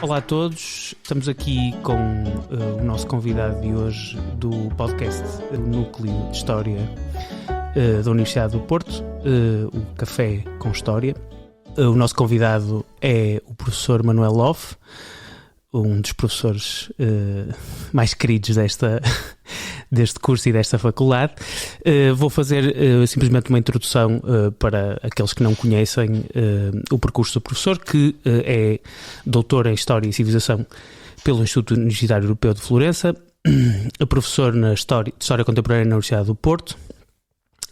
Olá a todos, estamos aqui com o nosso convidado de hoje do podcast o Núcleo de História da Universidade do Porto, o Café com História. O nosso convidado é o professor Manuel Loff, um dos professores mais queridos deste curso e desta faculdade. Vou fazer simplesmente uma introdução para aqueles que não conhecem o percurso do professor, que é doutor em História e Civilização pelo Instituto Universitário Europeu de Florença, professor de História Contemporânea na Universidade do Porto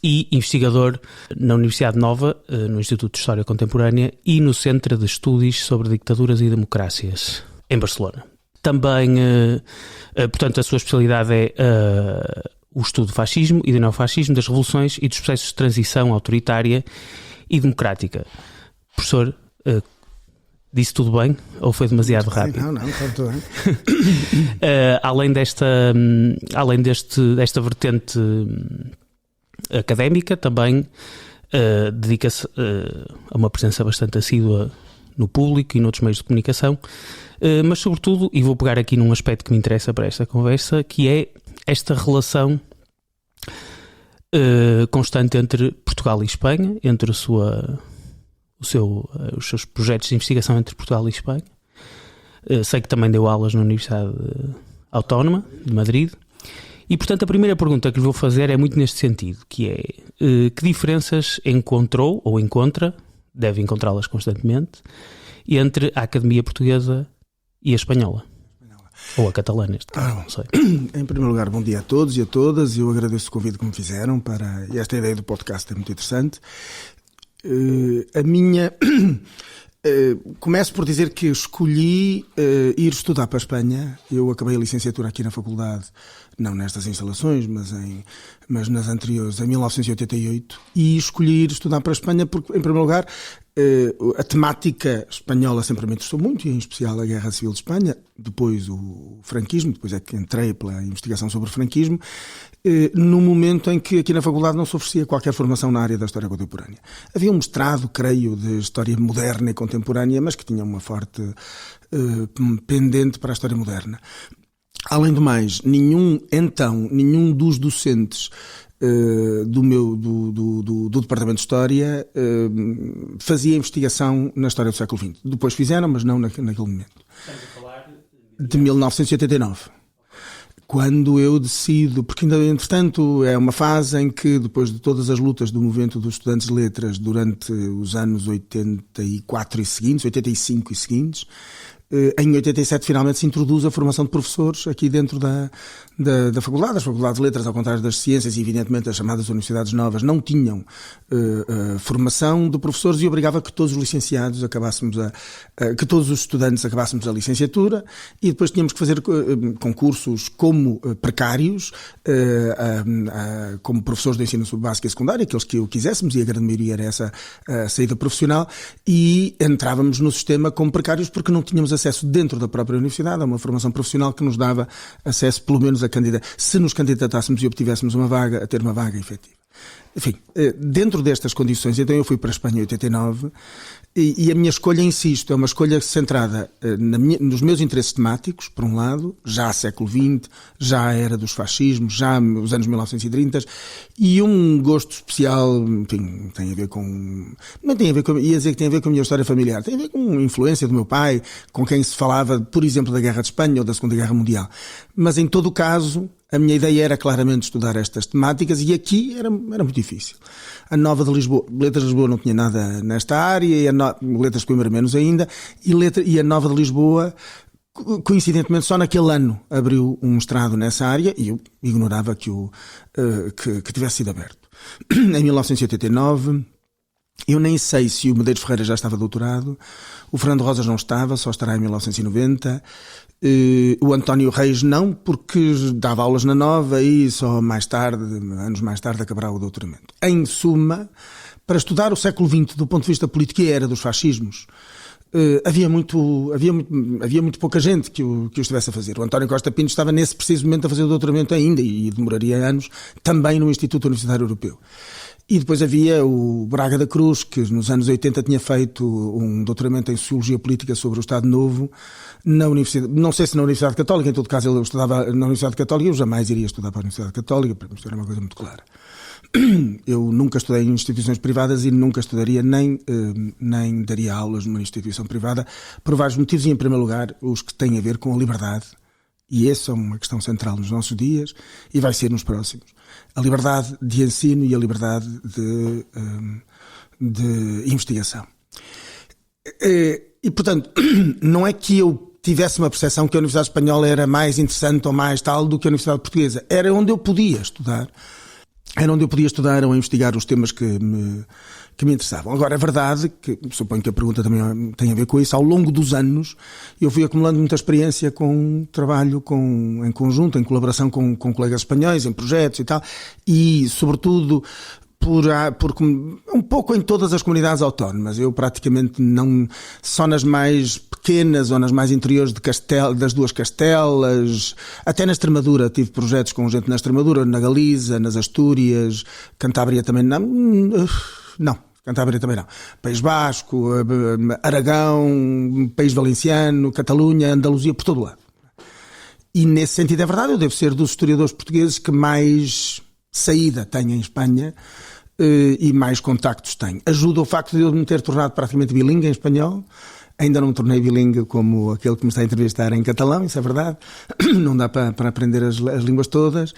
e investigador na Universidade Nova, no Instituto de História Contemporânea e no Centro de Estudos sobre Ditaduras e Democrácias, em Barcelona. Também, portanto, a sua especialidade é o estudo do fascismo e do neofascismo, das revoluções e dos processos de transição autoritária e democrática. Professor, disse tudo bem ou foi demasiado rápido? Não, está tudo bem. Além desta vertente académica, também dedica-se a uma presença bastante assídua no público e noutros meios de comunicação, mas sobretudo, e vou pegar aqui num aspecto que me interessa para esta conversa, que é esta relação constante entre Portugal e Espanha, entre os seus projetos de investigação entre Portugal e Espanha. Sei que também deu aulas na Universidade Autónoma de Madrid. E, portanto, a primeira pergunta que lhe vou fazer é muito neste sentido, que é que diferenças encontrou ou encontra, deve encontrá-las constantemente, entre a Academia Portuguesa e a Espanhola? Ou a catalã, neste caso, não sei. Em primeiro lugar, bom dia a todos e a todas. Eu agradeço o convite que me fizeram para esta ideia do podcast, é muito interessante. Começo por dizer que escolhi ir estudar para a Espanha. Eu acabei a licenciatura aqui na faculdade, não nestas instalações, mas nas anteriores, em 1988, e escolhi ir estudar para a Espanha porque, em primeiro lugar, a temática espanhola sempre me interessou muito, e em especial a Guerra Civil de Espanha, depois o franquismo, depois é que entrei pela investigação sobre o franquismo, no momento em que aqui na faculdade não se oferecia qualquer formação na área da história contemporânea. Havia um mestrado, creio, de história moderna e contemporânea, mas que tinha uma forte pendente para a história moderna. Além do mais, nenhum dos docentes do Departamento de História fazia investigação na história do século XX. Depois fizeram, mas não naquele momento. Estamos a falar de 1989. Quando eu decido, porque ainda, entretanto, é uma fase em que, depois de todas as lutas do movimento dos estudantes de letras durante os anos 84 e seguintes, 85 e seguintes, em 87 finalmente se introduz a formação de professores aqui dentro da faculdade. As faculdades de letras, ao contrário das ciências, e evidentemente as chamadas universidades novas, não tinham formação de professores, e obrigava que todos os licenciados que todos os estudantes acabássemos a licenciatura, e depois tínhamos que fazer concursos como precários, como professores de ensino básico e secundário, aqueles que o quiséssemos, e a grande maioria era essa a saída profissional, e entrávamos no sistema como precários porque não tínhamos acesso dentro da própria universidade a uma formação profissional que nos dava acesso, pelo menos, se nos candidatássemos e obtivéssemos a ter uma vaga efetiva. Enfim, dentro destas condições, então eu fui para a Espanha em 89, e a minha escolha, insisto, é uma escolha centrada nos meus interesses temáticos, por um lado, já a século XX, já a era dos fascismos, já os anos 1930, e um gosto especial, enfim, tem a ver com... Não tem a ver com... Ia dizer que tem a ver com a minha história familiar, tem a ver com a influência do meu pai, com quem se falava, por exemplo, da Guerra de Espanha ou da Segunda Guerra Mundial. Mas, em todo o caso, a minha ideia era claramente estudar estas temáticas, e aqui era muito difícil. A Nova de Lisboa, Letras de Lisboa não tinha nada nesta área, e Letras de Coimbra menos ainda, e a Nova de Lisboa, coincidentemente, só naquele ano abriu um mestrado nessa área, e eu ignorava que tivesse sido aberto. Em 1989, eu nem sei se o Medeiros Ferreira já estava doutorado, o Fernando Rosas não estava, só estará em 1990, o António Reis não, porque dava aulas na Nova e só anos mais tarde, acabará o doutoramento. Em suma, para estudar o século XX do ponto de vista político e a era dos fascismos, havia muito pouca gente que o estivesse a fazer. O António Costa Pinto estava nesse preciso momento a fazer o doutoramento ainda, e demoraria anos, também no Instituto Universitário Europeu. E depois havia o Braga da Cruz, que nos anos 80 tinha feito um doutoramento em Sociologia Política sobre o Estado Novo na Universidade, não sei se na Universidade Católica, em todo caso ele estudava na Universidade Católica, eu jamais iria estudar para a Universidade Católica, para mim isto era uma coisa muito clara. Eu nunca estudei em instituições privadas e nunca estudaria nem daria aulas numa instituição privada, por vários motivos, e em primeiro lugar os que têm a ver com a liberdade. E essa é uma questão central nos nossos dias e vai ser nos próximos. A liberdade de ensino e a liberdade de investigação. E, portanto, não é que eu tivesse uma percepção que a Universidade Espanhola era mais interessante ou mais tal do que a Universidade Portuguesa. Era onde eu podia estudar. Era onde eu podia estudar ou investigar os temas que me interessavam. Agora, é verdade que, suponho que a pergunta também tem a ver com isso, ao longo dos anos eu fui acumulando muita experiência com trabalho em conjunto, em colaboração com colegas espanhóis, em projetos e tal, e sobretudo por um pouco em todas as comunidades autónomas. Eu praticamente não, só nas mais pequenas ou nas mais interiores das duas Castelas, até na Extremadura tive projetos com gente na Extremadura, na Galiza, nas Astúrias, Cantábria também não. Cantábria também não. País Basco, Aragão, País Valenciano, Catalunha, Andaluzia, por todo lado. E nesse sentido é verdade, eu devo ser dos historiadores portugueses que mais saída tenho em Espanha e mais contactos tenho. Ajuda o facto de eu me ter tornado praticamente bilingue em espanhol. Ainda não me tornei bilingue como aquele que me está a entrevistar em catalão, isso é verdade. Não dá para aprender as línguas todas.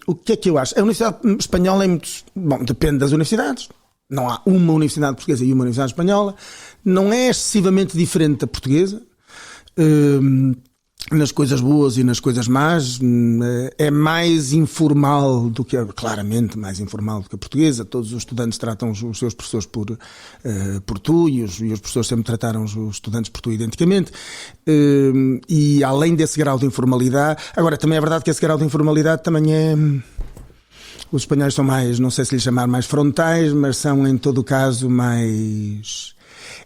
O que é que eu acho? A Universidade Espanhola é muito... Bom, depende das universidades. Não há uma universidade portuguesa e uma universidade espanhola. Não é excessivamente diferente da portuguesa. Nas coisas boas e nas coisas más, é mais informal do que, claramente mais informal do que a portuguesa. Todos os estudantes tratam os seus professores por tu e os professores sempre trataram os estudantes por tu identicamente. E além desse grau de informalidade, agora também é verdade que esse grau de informalidade também é... Os espanhóis são mais, não sei se lhes chamar mais frontais, mas são em todo o caso mais...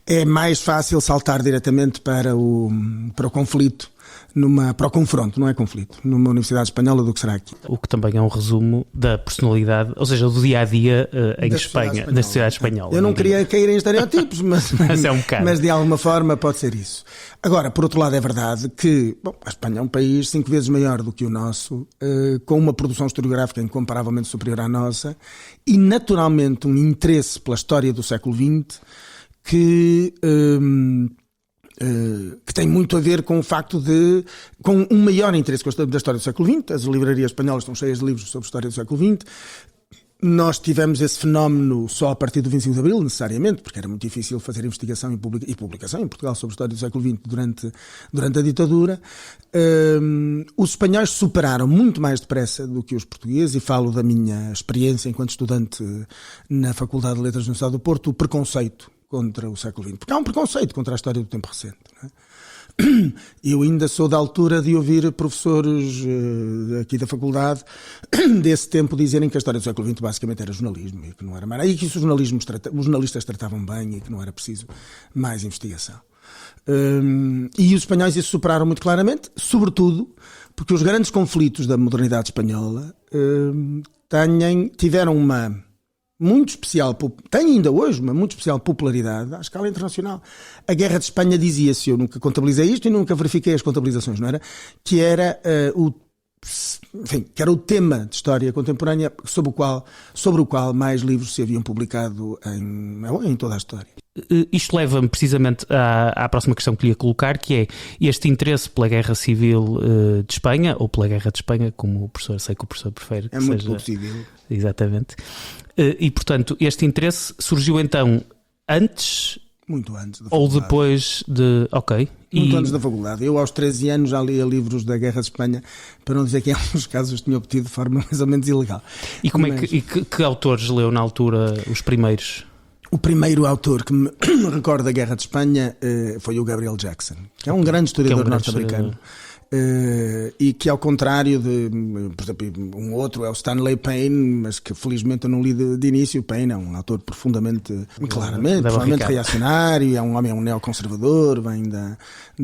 É mais fácil saltar diretamente para o conflito, para o confronto, não é conflito, numa universidade espanhola do que será aqui. O que também é um resumo da personalidade, ou seja, do dia-a-dia em Espanha, da sociedade espanhola. Eu não queria cair em estereótipos, mas, é um bocado. Mas de alguma forma pode ser isso. Agora, por outro lado, é verdade que a Espanha é um país 5 vezes maior do que o nosso, com uma produção historiográfica incomparavelmente superior à nossa e, naturalmente, um interesse pela história do século XX que tem muito a ver com o facto com um maior interesse da história do século XX. As livrarias espanholas estão cheias de livros sobre a história do século XX. Nós tivemos esse fenómeno só a partir do 25 de Abril, necessariamente, porque era muito difícil fazer investigação e publicação em Portugal sobre a história do século XX durante a ditadura. Os espanhóis superaram muito mais depressa do que os portugueses, e falo da minha experiência enquanto estudante na Faculdade de Letras da Universidade do Porto, o preconceito contra o século XX. Porque há um preconceito contra a história do tempo recente, não é? Eu ainda sou da altura de ouvir professores aqui da faculdade desse tempo dizerem que a história do século XX basicamente era jornalismo e que não era mais, e que os jornalistas tratavam bem e que não era preciso mais investigação. E os espanhóis isso superaram muito claramente, sobretudo porque os grandes conflitos da modernidade espanhola tiveram uma muito especial, tem ainda hoje uma muito especial popularidade à escala internacional. A Guerra de Espanha dizia-se, eu nunca contabilizei isto e nunca verifiquei as contabilizações, não era? Que era que era o tema de história contemporânea sobre o qual mais livros se haviam publicado em toda a história. Isto leva-me precisamente à próxima questão que lhe ia colocar, que é este interesse pela Guerra Civil de Espanha, ou pela Guerra de Espanha, como sei que o professor prefere que seja. É muito seja... pouco civil. Exatamente. E, portanto, este interesse surgiu então antes... Muito antes da faculdade. Ou depois de... Ok. Muito antes da faculdade. Eu aos 13 anos já lia livros da Guerra de Espanha, para não dizer que em alguns casos tinha obtido de forma mais ou menos ilegal. E que autores leu na altura os primeiros? O primeiro autor que me recorda da Guerra de Espanha foi o Gabriel Jackson, que é um grande historiador norte-americano. e que, ao contrário de, por exemplo, um outro é o Stanley Payne, mas que felizmente eu não li de início. Payne é um autor profundamente reacionário, é um homem, é um neoconservador, vem da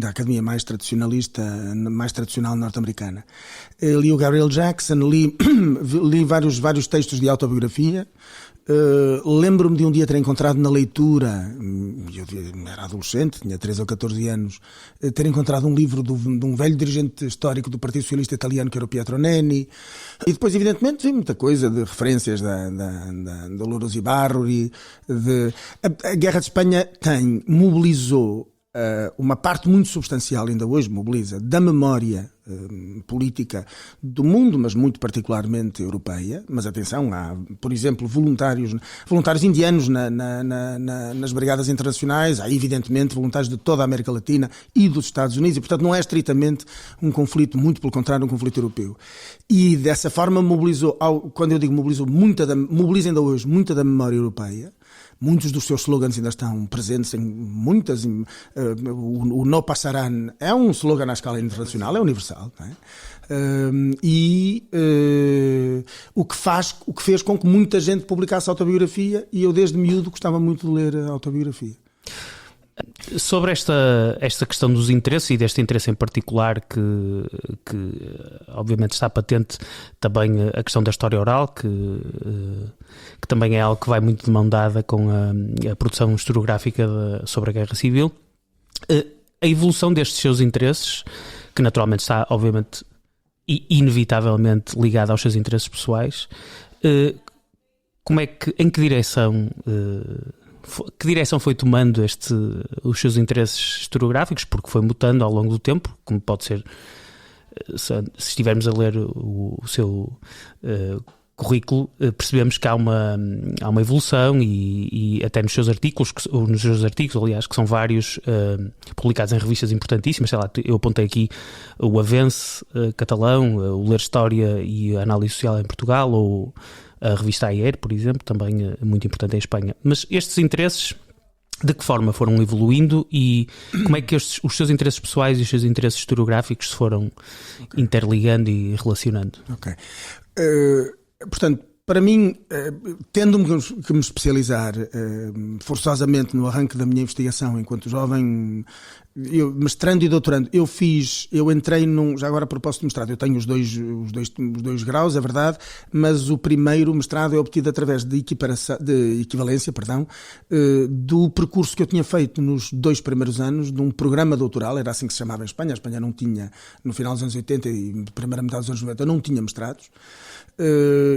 academia mais tradicional norte-americana. Li o Gabriel Jackson, li vários textos de autobiografia. Lembro-me de um dia ter encontrado na leitura, eu era adolescente, tinha 13 ou 14 anos, ter encontrado um livro de um velho dirigente histórico do Partido Socialista Italiano, que era o Pietro Nenni, e depois, evidentemente, vi muita coisa de referências da Dolores Ibarruri. A Guerra de Espanha mobilizou uma parte muito substancial, ainda hoje mobiliza, da memória política do mundo, mas muito particularmente europeia. Mas atenção, há, por exemplo, voluntários indianos nas brigadas internacionais, há evidentemente voluntários de toda a América Latina e dos Estados Unidos, e portanto não é estritamente um conflito, muito pelo contrário, um conflito europeu. E dessa forma mobilizou, quando eu digo mobiliza ainda hoje muita da memória europeia. Muitos dos seus slogans ainda estão presentes em muitas. O No Passarán é um slogan à escala internacional, é universal, não é? O que fez com que muita gente publicasse autobiografia, e eu desde miúdo gostava muito de ler a autobiografia. Sobre esta questão dos interesses, e deste interesse em particular que obviamente está patente também a questão da história oral, que também é algo que vai muito de mão dada com a produção historiográfica sobre a Guerra Civil, a evolução destes seus interesses, que naturalmente está obviamente e inevitavelmente ligada aos seus interesses pessoais, em que direção... Que direção foi tomando os seus interesses historiográficos? Porque foi mutando ao longo do tempo, como pode ser, se estivermos a ler o seu currículo, percebemos que há uma evolução e até nos seus artigos, aliás, que são vários, publicados em revistas importantíssimas. Sei lá, eu apontei aqui o Avance catalão, o Ler História e a Análise Social em Portugal, ou a revista Ayer, por exemplo, também muito importante em Espanha. Mas estes interesses, de que forma foram evoluindo, e como é que os seus interesses pessoais e os seus interesses historiográficos se foram interligando e relacionando? Ok. Portanto, para mim, tendo-me que me especializar forçosamente no arranque da minha investigação enquanto jovem, mestrando e doutorando, eu entrei já agora a propósito de mestrado, eu tenho os dois graus, é verdade, mas o primeiro mestrado é obtido através de equivalência, do percurso que eu tinha feito nos 2 primeiros anos de um programa doutoral, era assim que se chamava em Espanha. A Espanha não tinha, no final dos anos 80 e primeira metade dos anos 90, não tinha mestrados.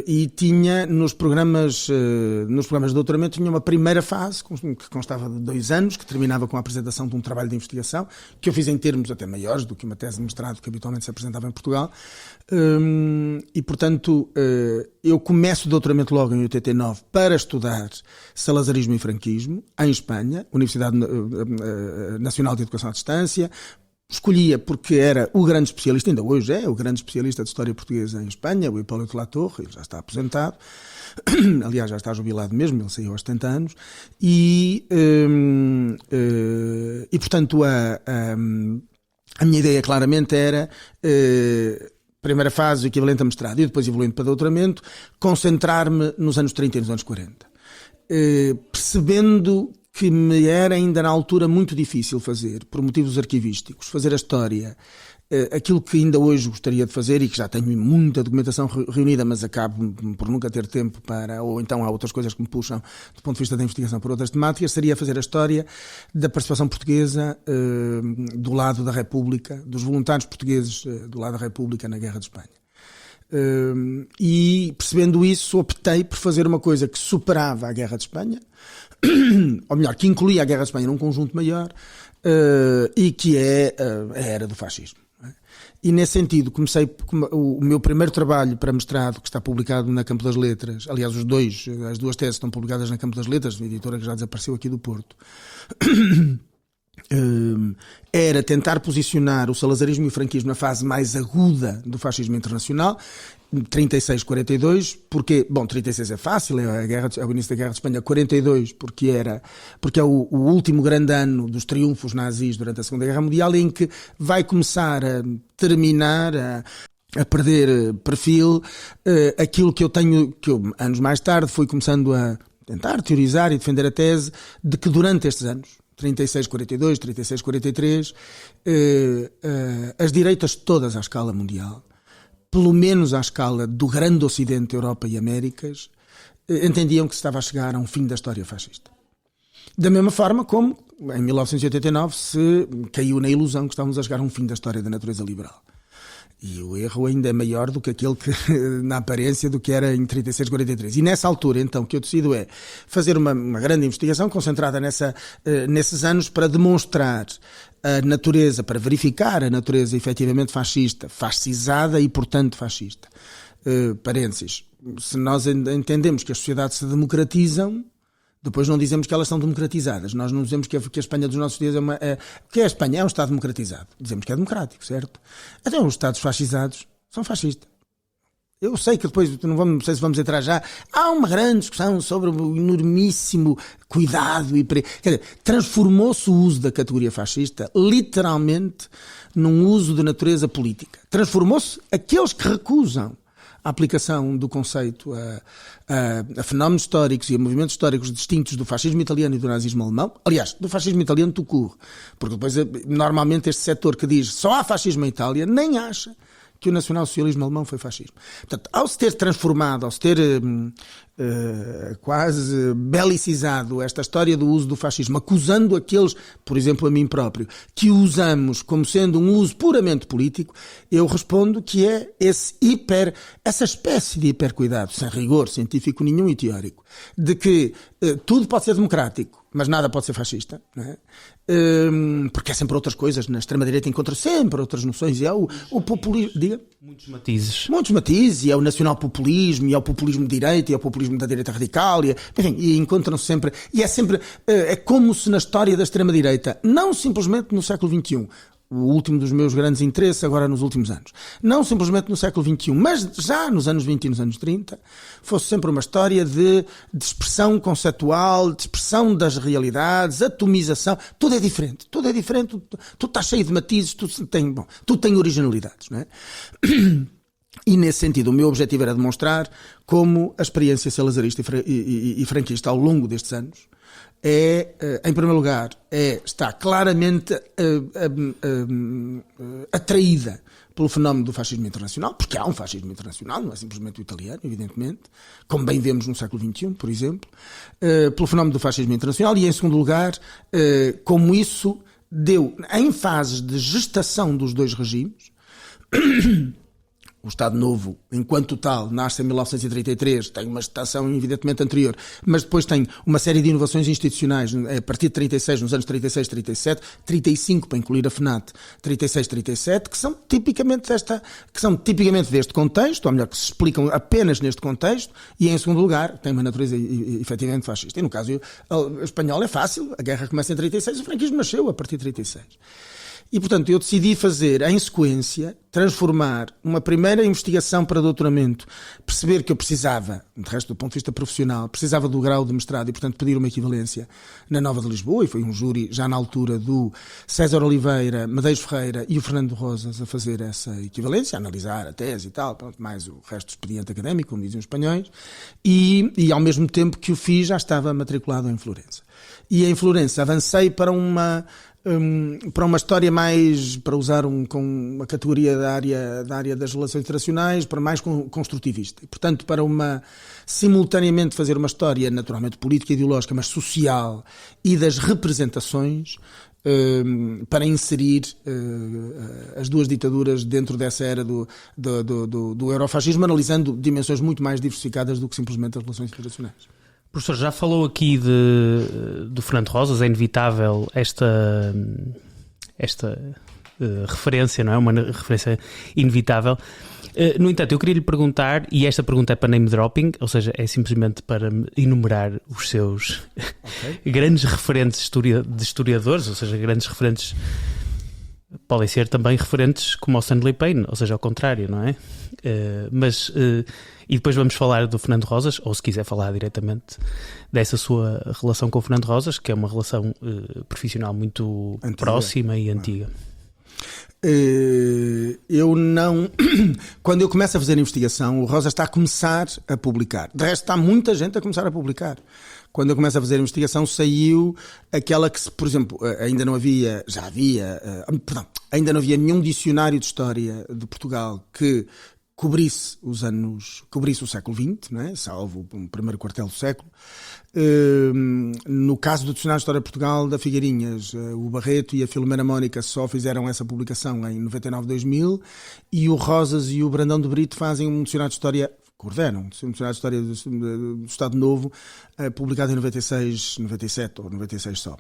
E tinha nos programas de doutoramento tinha uma primeira fase que constava de 2 anos, que terminava com a apresentação de um trabalho de investigação, que eu fiz em termos até maiores do que uma tese de mestrado que habitualmente se apresentava em Portugal, e portanto eu começo o doutoramento logo em 89 para estudar salazarismo e franquismo em Espanha, Universidade Nacional de Educação à Distância. Escolhia porque era o grande especialista, ainda hoje é o grande especialista de história portuguesa em Espanha, o Hipólito Latorre. Ele já está aposentado, aliás já está jubilado mesmo, ele saiu aos 70 anos, e portanto a minha ideia claramente era, primeira fase, o equivalente a mestrado, e depois evoluindo para doutoramento, concentrar-me nos anos 30 e nos anos 40, percebendo que me era ainda na altura muito difícil fazer, por motivos arquivísticos, fazer a história, aquilo que ainda hoje gostaria de fazer e que já tenho muita documentação reunida, mas acabo por nunca ter tempo para, ou então há outras coisas que me puxam do ponto de vista da investigação por outras temáticas, seria fazer a história da participação portuguesa do lado da República, dos voluntários portugueses do lado da República na Guerra de Espanha. E percebendo isso, optei por fazer uma coisa que superava a Guerra de Espanha, ou melhor, que incluía a Guerra de Espanha num conjunto maior, e que é a era do fascismo. E nesse sentido comecei o meu primeiro trabalho para mestrado, que está publicado na Campo das Letras, aliás as 2 teses estão publicadas na Campo das Letras, uma editora que já desapareceu aqui do Porto, era tentar posicionar o salazarismo e o franquismo na fase mais aguda do fascismo internacional, 36-42, porque, bom, 36 é fácil, é o início da Guerra de Espanha, 42 porque é o último grande ano dos triunfos nazis durante a Segunda Guerra Mundial, em que vai começar a terminar, a perder perfil, aquilo que eu anos mais tarde fui começando a tentar teorizar e defender a tese de que durante estes anos, 36-42, 36-43, as direitas todas à escala mundial, pelo menos à escala do grande Ocidente, Europa e Américas, entendiam que se estava a chegar a um fim da história fascista. Da mesma forma como, em 1989, se caiu na ilusão que estávamos a chegar a um fim da história da natureza liberal. E o erro ainda é maior do que aquele que, na aparência, do que era em 36-43. E nessa altura, então, o que eu decido é fazer uma grande investigação concentrada nesses anos para demonstrar a natureza, para verificar a natureza efetivamente fascista, fascisada e, portanto, fascista. Parênteses. Se nós entendemos que as sociedades se democratizam, depois não dizemos que elas são democratizadas. Nós não dizemos que a Espanha dos nossos dias o que é a Espanha? É um Estado democratizado. Dizemos que é democrático, certo? Até os Estados fascizados são fascistas. Eu sei que depois, não sei se vamos entrar já, há uma grande discussão sobre o enormíssimo cuidado e... Quer dizer, transformou-se o uso da categoria fascista literalmente num uso de natureza política. Transformou-se aqueles que recusam a aplicação do conceito a fenómenos históricos e a movimentos históricos distintos do fascismo italiano e do nazismo alemão. Aliás, do fascismo italiano tout court, porque depois normalmente este setor que diz só há fascismo em Itália nem acha que o nacional-socialismo alemão foi fascismo. Portanto, ao se ter transformado, ao se ter quase belicizado esta história do uso do fascismo, acusando aqueles, por exemplo, a mim próprio, que o usamos como sendo um uso puramente político, eu respondo que é essa espécie de hipercuidado, sem rigor científico nenhum e teórico, de que tudo pode ser democrático, mas nada pode ser fascista, não é? Porque há sempre outras coisas. Na extrema-direita encontra sempre outras noções. E há o populismo. Diga? Muitos matizes. Muitos matizes. E há o nacional-populismo, e há o populismo de direita, e há o populismo da direita radical. E encontram-se sempre. E é sempre. É como se na história da extrema-direita, não simplesmente no século XXI, o último dos meus grandes interesses agora nos últimos anos, não simplesmente no século XXI, mas já nos anos 20 e nos anos 30, fosse sempre uma história de expressão conceptual, de expressão das realidades, atomização, tudo é diferente, tudo está cheio de matizes, tudo tem originalidades, não é? E nesse sentido o meu objetivo era demonstrar como a experiência salazarista e franquista ao longo destes anos em primeiro lugar, está claramente atraída pelo fenómeno do fascismo internacional, porque há um fascismo internacional, não é simplesmente o italiano, evidentemente, como bem vemos no século XXI, por exemplo, pelo fenómeno do fascismo internacional, e em segundo lugar, como isso deu, em fases de gestação dos dois regimes, o Estado Novo, enquanto tal, nasce em 1933, tem uma gestação evidentemente anterior, mas depois tem uma série de inovações institucionais a partir de 36, nos anos 36, 37, 35 para incluir a FNAT, 36, 37, que são tipicamente deste contexto, ou melhor, que se explicam apenas neste contexto, e em segundo lugar, tem uma natureza efetivamente fascista. E no caso espanhol é fácil, a guerra começa em 36, o franquismo nasceu a partir de 36. E, portanto, eu decidi fazer, em sequência, transformar uma primeira investigação para doutoramento, perceber que eu precisava, de resto do ponto de vista profissional, precisava do grau de mestrado e, portanto, pedir uma equivalência na Nova de Lisboa, e foi um júri já na altura do César Oliveira, Medeiros Ferreira e o Fernando Rosas a fazer essa equivalência, a analisar a tese e tal, mais o resto do expediente académico, como dizem os espanhóis, e ao mesmo tempo que o fiz, já estava matriculado em Florença. E em Florença avancei para uma história mais, para usar com uma categoria da área das relações internacionais, para mais construtivista. E, portanto, para simultaneamente fazer uma história naturalmente política e ideológica, mas social, e das representações, para inserir as duas ditaduras dentro dessa era do eurofascismo, analisando dimensões muito mais diversificadas do que simplesmente as relações internacionais. Professor, já falou aqui do Fernando Rosas, é inevitável esta referência, não é? Uma referência inevitável. No entanto, eu queria lhe perguntar, e esta pergunta é para name dropping, ou seja, é simplesmente para enumerar os seus grandes referentes de historiadores, ou seja, grandes referentes podem ser também referentes como o Stanley Payne, ou seja, ao contrário, não é? E depois vamos falar do Fernando Rosas, ou se quiser falar diretamente dessa sua relação com o Fernando Rosas, que é uma relação profissional muito antiga, próxima e antiga. Eu não... Quando eu começo a fazer a investigação, o Rosas está a começar a publicar. De resto, está muita gente a começar a publicar. Quando eu começo a fazer a investigação, saiu aquela que, por exemplo, ainda não havia, ainda não havia nenhum dicionário de história de Portugal que cobrisse o século XX, não é? Salvo o primeiro quartel do século. No caso do Dicionário de História de Portugal da Figueirinhas, o Barreto e a Filomena Mónica só fizeram essa publicação em 99-2000, e o Rosas e o Brandão de Brito fazem um Dicionário de História, coordenam um Dicionário de História do Estado Novo, publicado em 96, 97 ou 96 só.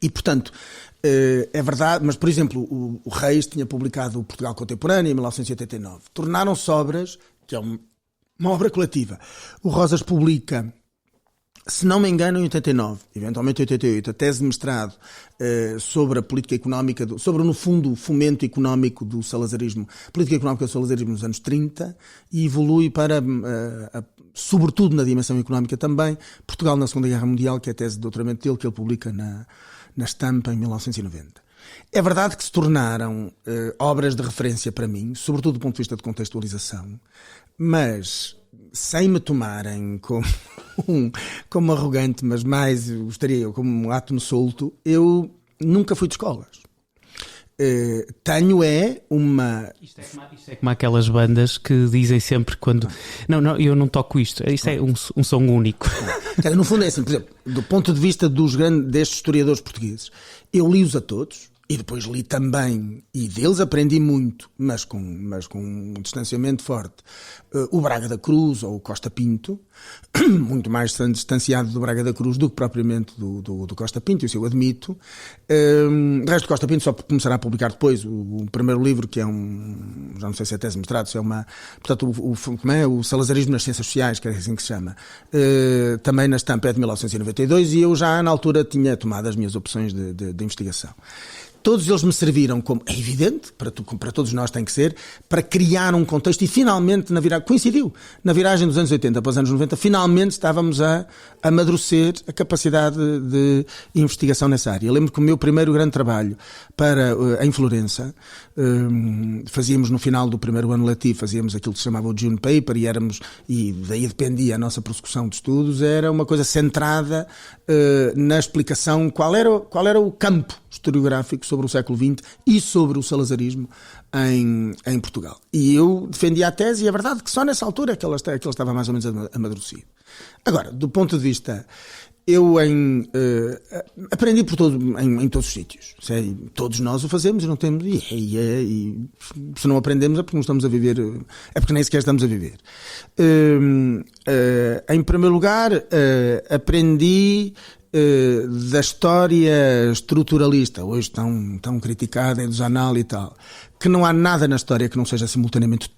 E, portanto, é verdade, mas, por exemplo, o Reis tinha publicado o Portugal Contemporâneo em 1989. Tornaram-se obras, que é uma obra coletiva. O Rosas publica, se não me engano, em 89, eventualmente em 88, a tese de mestrado sobre a política económica, sobre, no fundo, o fomento económico do salazarismo, política económica do salazarismo nos anos 30, e evolui para, sobretudo na dimensão económica também, Portugal na Segunda Guerra Mundial, que é a tese de doutoramento dele, que ele publica na Estampa em 1990. É verdade que se tornaram obras de referência para mim, sobretudo do ponto de vista de contextualização, mas sem me tomarem como arrogante, mas mais gostaria eu como um átomo solto, eu nunca fui de escolas. Tenho uma... Isto é como aquelas bandas que dizem sempre quando... Não, eu não toco isto. Isto é um som único. No fundo é assim, por exemplo, do ponto de vista destes historiadores portugueses, eu li-os a todos, e depois li também, e deles aprendi muito, mas com um distanciamento forte, o Braga da Cruz ou o Costa Pinto, muito mais distanciado do Braga da Cruz do que propriamente do Costa Pinto, isso eu admito. O resto do Costa Pinto só começará a publicar depois o primeiro livro, que é já não sei se é tese de mestrado, se é portanto, o Salazarismo nas Ciências Sociais, que é assim que se chama, também na Estampa é de 1992, e eu já na altura tinha tomado as minhas opções de investigação. Todos eles me serviram, como é evidente, para todos nós tem que ser, para criar um contexto, e finalmente, coincidiu, na viragem dos anos 80 para os anos 90, finalmente estávamos a amadurecer a capacidade de investigação nessa área. Eu lembro que o meu primeiro grande trabalho em Florença, fazíamos no final do primeiro ano letivo, fazíamos aquilo que se chamava o June Paper, e daí dependia a nossa prossecução de estudos, era uma coisa centrada na explicação qual era o campo historiográfico sobre o século XX e sobre o salazarismo em Portugal. E eu defendia a tese, e é verdade que só nessa altura é que ela estava mais ou menos amadurecido. Agora, do ponto de vista... Eu aprendi em todos os sítios. Todos nós o fazemos e não temos. E se não aprendemos é porque não estamos a viver. É porque nem sequer estamos a viver. Em primeiro lugar, aprendi da história estruturalista, hoje tão criticada, do Zanal e tal, que não há nada na história que não seja simultaneamente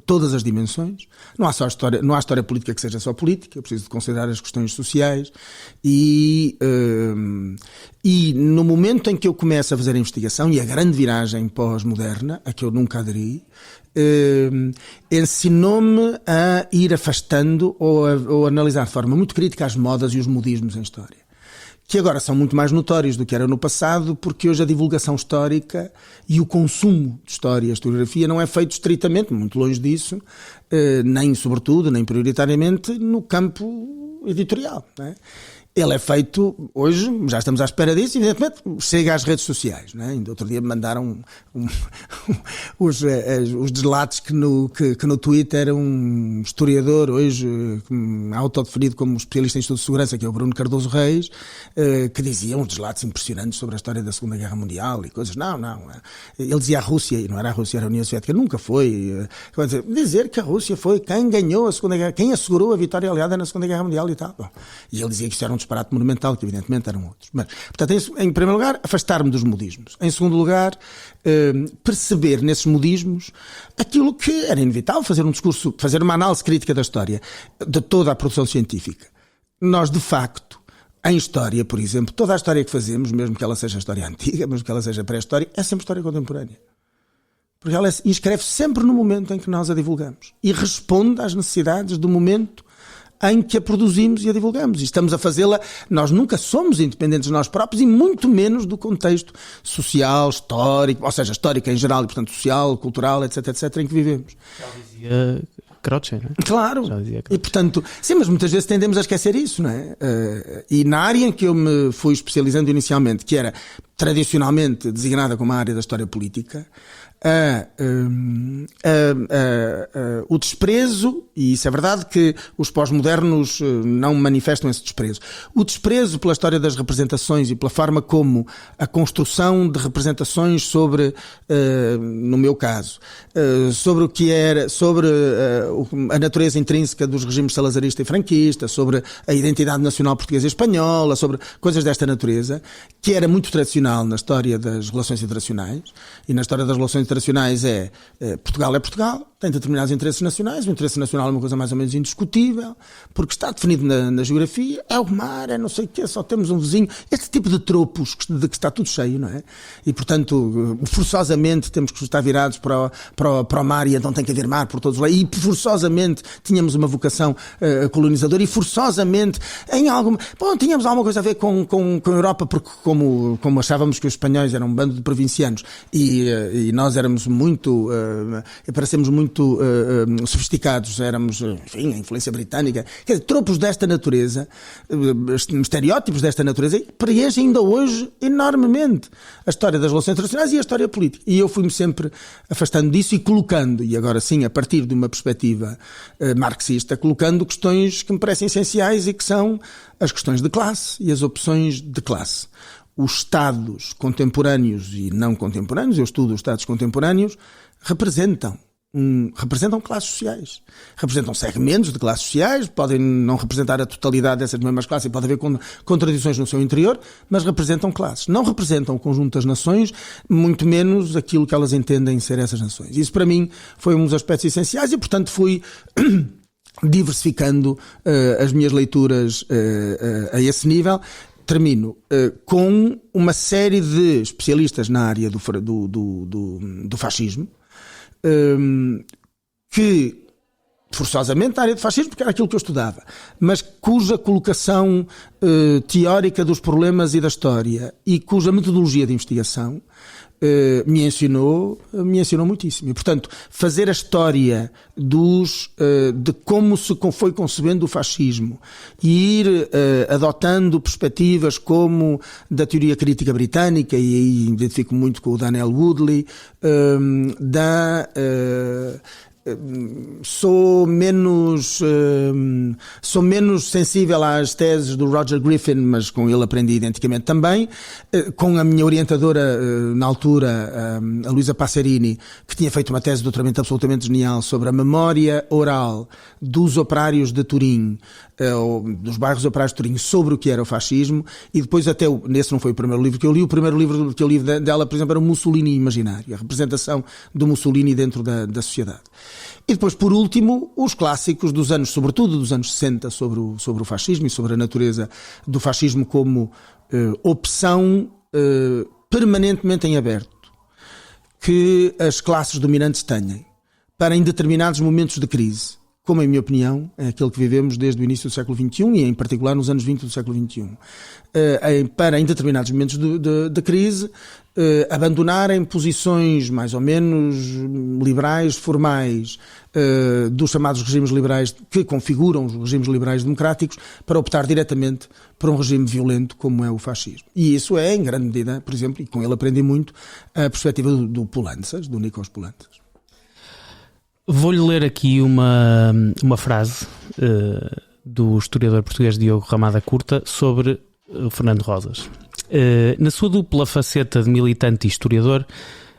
todas as dimensões. Não há história política que seja só política, é preciso considerar as questões sociais, e no momento em que eu começo a fazer a investigação, e a grande viragem pós-moderna, a que eu nunca aderi, ensinou-me a ir afastando ou analisar de forma muito crítica as modas e os modismos em história, que agora são muito mais notórios do que era no passado, porque hoje a divulgação histórica e o consumo de história e historiografia não é feito estritamente, muito longe disso, nem sobretudo, nem prioritariamente no campo editorial, não é? Ele é feito, hoje, já estamos à espera disso, evidentemente, chega às redes sociais, não é? Ainda outro dia me mandaram os deslates que no Twitter um historiador, hoje autodefinido como especialista em estudo de segurança, que é o Bruno Cardoso Reis, que dizia uns deslates impressionantes sobre a história da Segunda Guerra Mundial e coisas. Não. Ele dizia a Rússia, e não era a Rússia, era a União Soviética, nunca foi. Dizer que a Rússia foi quem ganhou a Segunda Guerra, quem assegurou a vitória aliada na Segunda Guerra Mundial e tal. Bom, e ele dizia que isto era um disparate monumental, que evidentemente eram outros. Mas, portanto, em primeiro lugar, afastar-me dos modismos. Em segundo lugar, perceber nesses modismos aquilo que era inevitável, fazer um discurso, fazer uma análise crítica da história, de toda a produção científica. Nós, de facto, em história, por exemplo, toda a história que fazemos, mesmo que ela seja história antiga, mesmo que ela seja pré-história, é sempre história contemporânea. Porque ela inscreve sempre no momento em que nós a divulgamos e responde às necessidades do momento em que a produzimos e a divulgamos. E estamos a fazê-la, nós nunca somos independentes de nós próprios e muito menos do contexto social, histórico, ou seja, histórico em geral e, portanto, social, cultural, etc, etc, em que vivemos. Já dizia Croce, não é? Claro. E, portanto, sim, mas muitas vezes tendemos a esquecer isso, não é? E na área em que eu me fui especializando inicialmente, que era tradicionalmente designada como a área da história política, o desprezo, e isso é verdade que os pós-modernos não manifestam esse desprezo, o desprezo pela história das representações e pela forma como a construção de representações sobre, no meu caso, sobre o que era, sobre a natureza intrínseca dos regimes salazarista e franquista, sobre a identidade nacional portuguesa e espanhola, sobre coisas desta natureza, que era muito tradicional na história das relações internacionais, e na história das relações internacionais Portugal, tem determinados interesses nacionais, o interesse nacional é uma coisa mais ou menos indiscutível, porque está definido na geografia, é o mar, é não sei o quê, só temos um vizinho, este tipo de tropos de que está tudo cheio, não é? E, portanto, forçosamente temos que estar virados para o mar, e então tem que haver mar por todos os lados, e forçosamente tínhamos uma vocação colonizadora, e forçosamente tínhamos alguma coisa a ver com a Europa, porque como achávamos que os espanhóis eram um bando de provincianos e nós éramos muito, parecemos muito sofisticados, éramos, enfim, a influência britânica, quer dizer, tropos desta natureza, estereótipos desta natureza, que preenchem ainda hoje enormemente a história das relações internacionais e a história política. E eu fui-me sempre afastando disso e colocando, e agora sim, a partir de uma perspectiva marxista, colocando questões que me parecem essenciais e que são as questões de classe e as opções de classe. Os Estados contemporâneos e não contemporâneos, eu estudo os Estados contemporâneos, representam classes sociais. Representam segmentos de classes sociais, podem não representar a totalidade dessas mesmas classes e pode haver contradições no seu interior, mas representam classes. Não representam o conjunto das nações, muito menos aquilo que elas entendem ser essas nações. Isso, para mim, foi um dos aspectos essenciais e, portanto, fui diversificando as minhas leituras a esse nível. Termino com uma série de especialistas na área do fascismo, que forçosamente na área do fascismo, porque era aquilo que eu estudava, mas cuja colocação teórica dos problemas e da história e cuja metodologia de investigação me ensinou muitíssimo. E, portanto, fazer a história de como se foi concebendo o fascismo e ir adotando perspectivas como da teoria crítica britânica, e aí identifico muito com o Daniel Woodley, sou menos sensível às teses do Roger Griffin, mas com ele aprendi identicamente também, com a minha orientadora na altura, a Luísa Passerini, que tinha feito uma tese de doutoramento absolutamente genial sobre a memória oral dos operários de Turim, dos bairros operários de Turim, sobre o que era o fascismo, e depois nesse não foi o primeiro livro que eu li, o primeiro livro que eu li dela, por exemplo, era o Mussolini Imaginário, a representação do Mussolini dentro da sociedade. E depois, por último, os clássicos dos anos, sobretudo dos anos 60, sobre o fascismo e sobre a natureza do fascismo como opção permanentemente em aberto, que as classes dominantes têm para, em determinados momentos de crise, como, em minha opinião, é aquele que vivemos desde o início do século XXI e, em particular, nos anos 20 do século XXI, para, em determinados momentos de crise, abandonarem posições mais ou menos liberais, formais, dos chamados regimes liberais que configuram os regimes liberais democráticos, para optar diretamente por um regime violento como é o fascismo. E isso é, em grande medida, por exemplo, e com ele aprendi muito, a perspectiva do Poulantzas, do Nikos Poulantzas. Vou-lhe ler aqui uma frase do historiador português Diogo Ramada Curta sobre Fernando Rosas. Na sua dupla faceta de militante e historiador,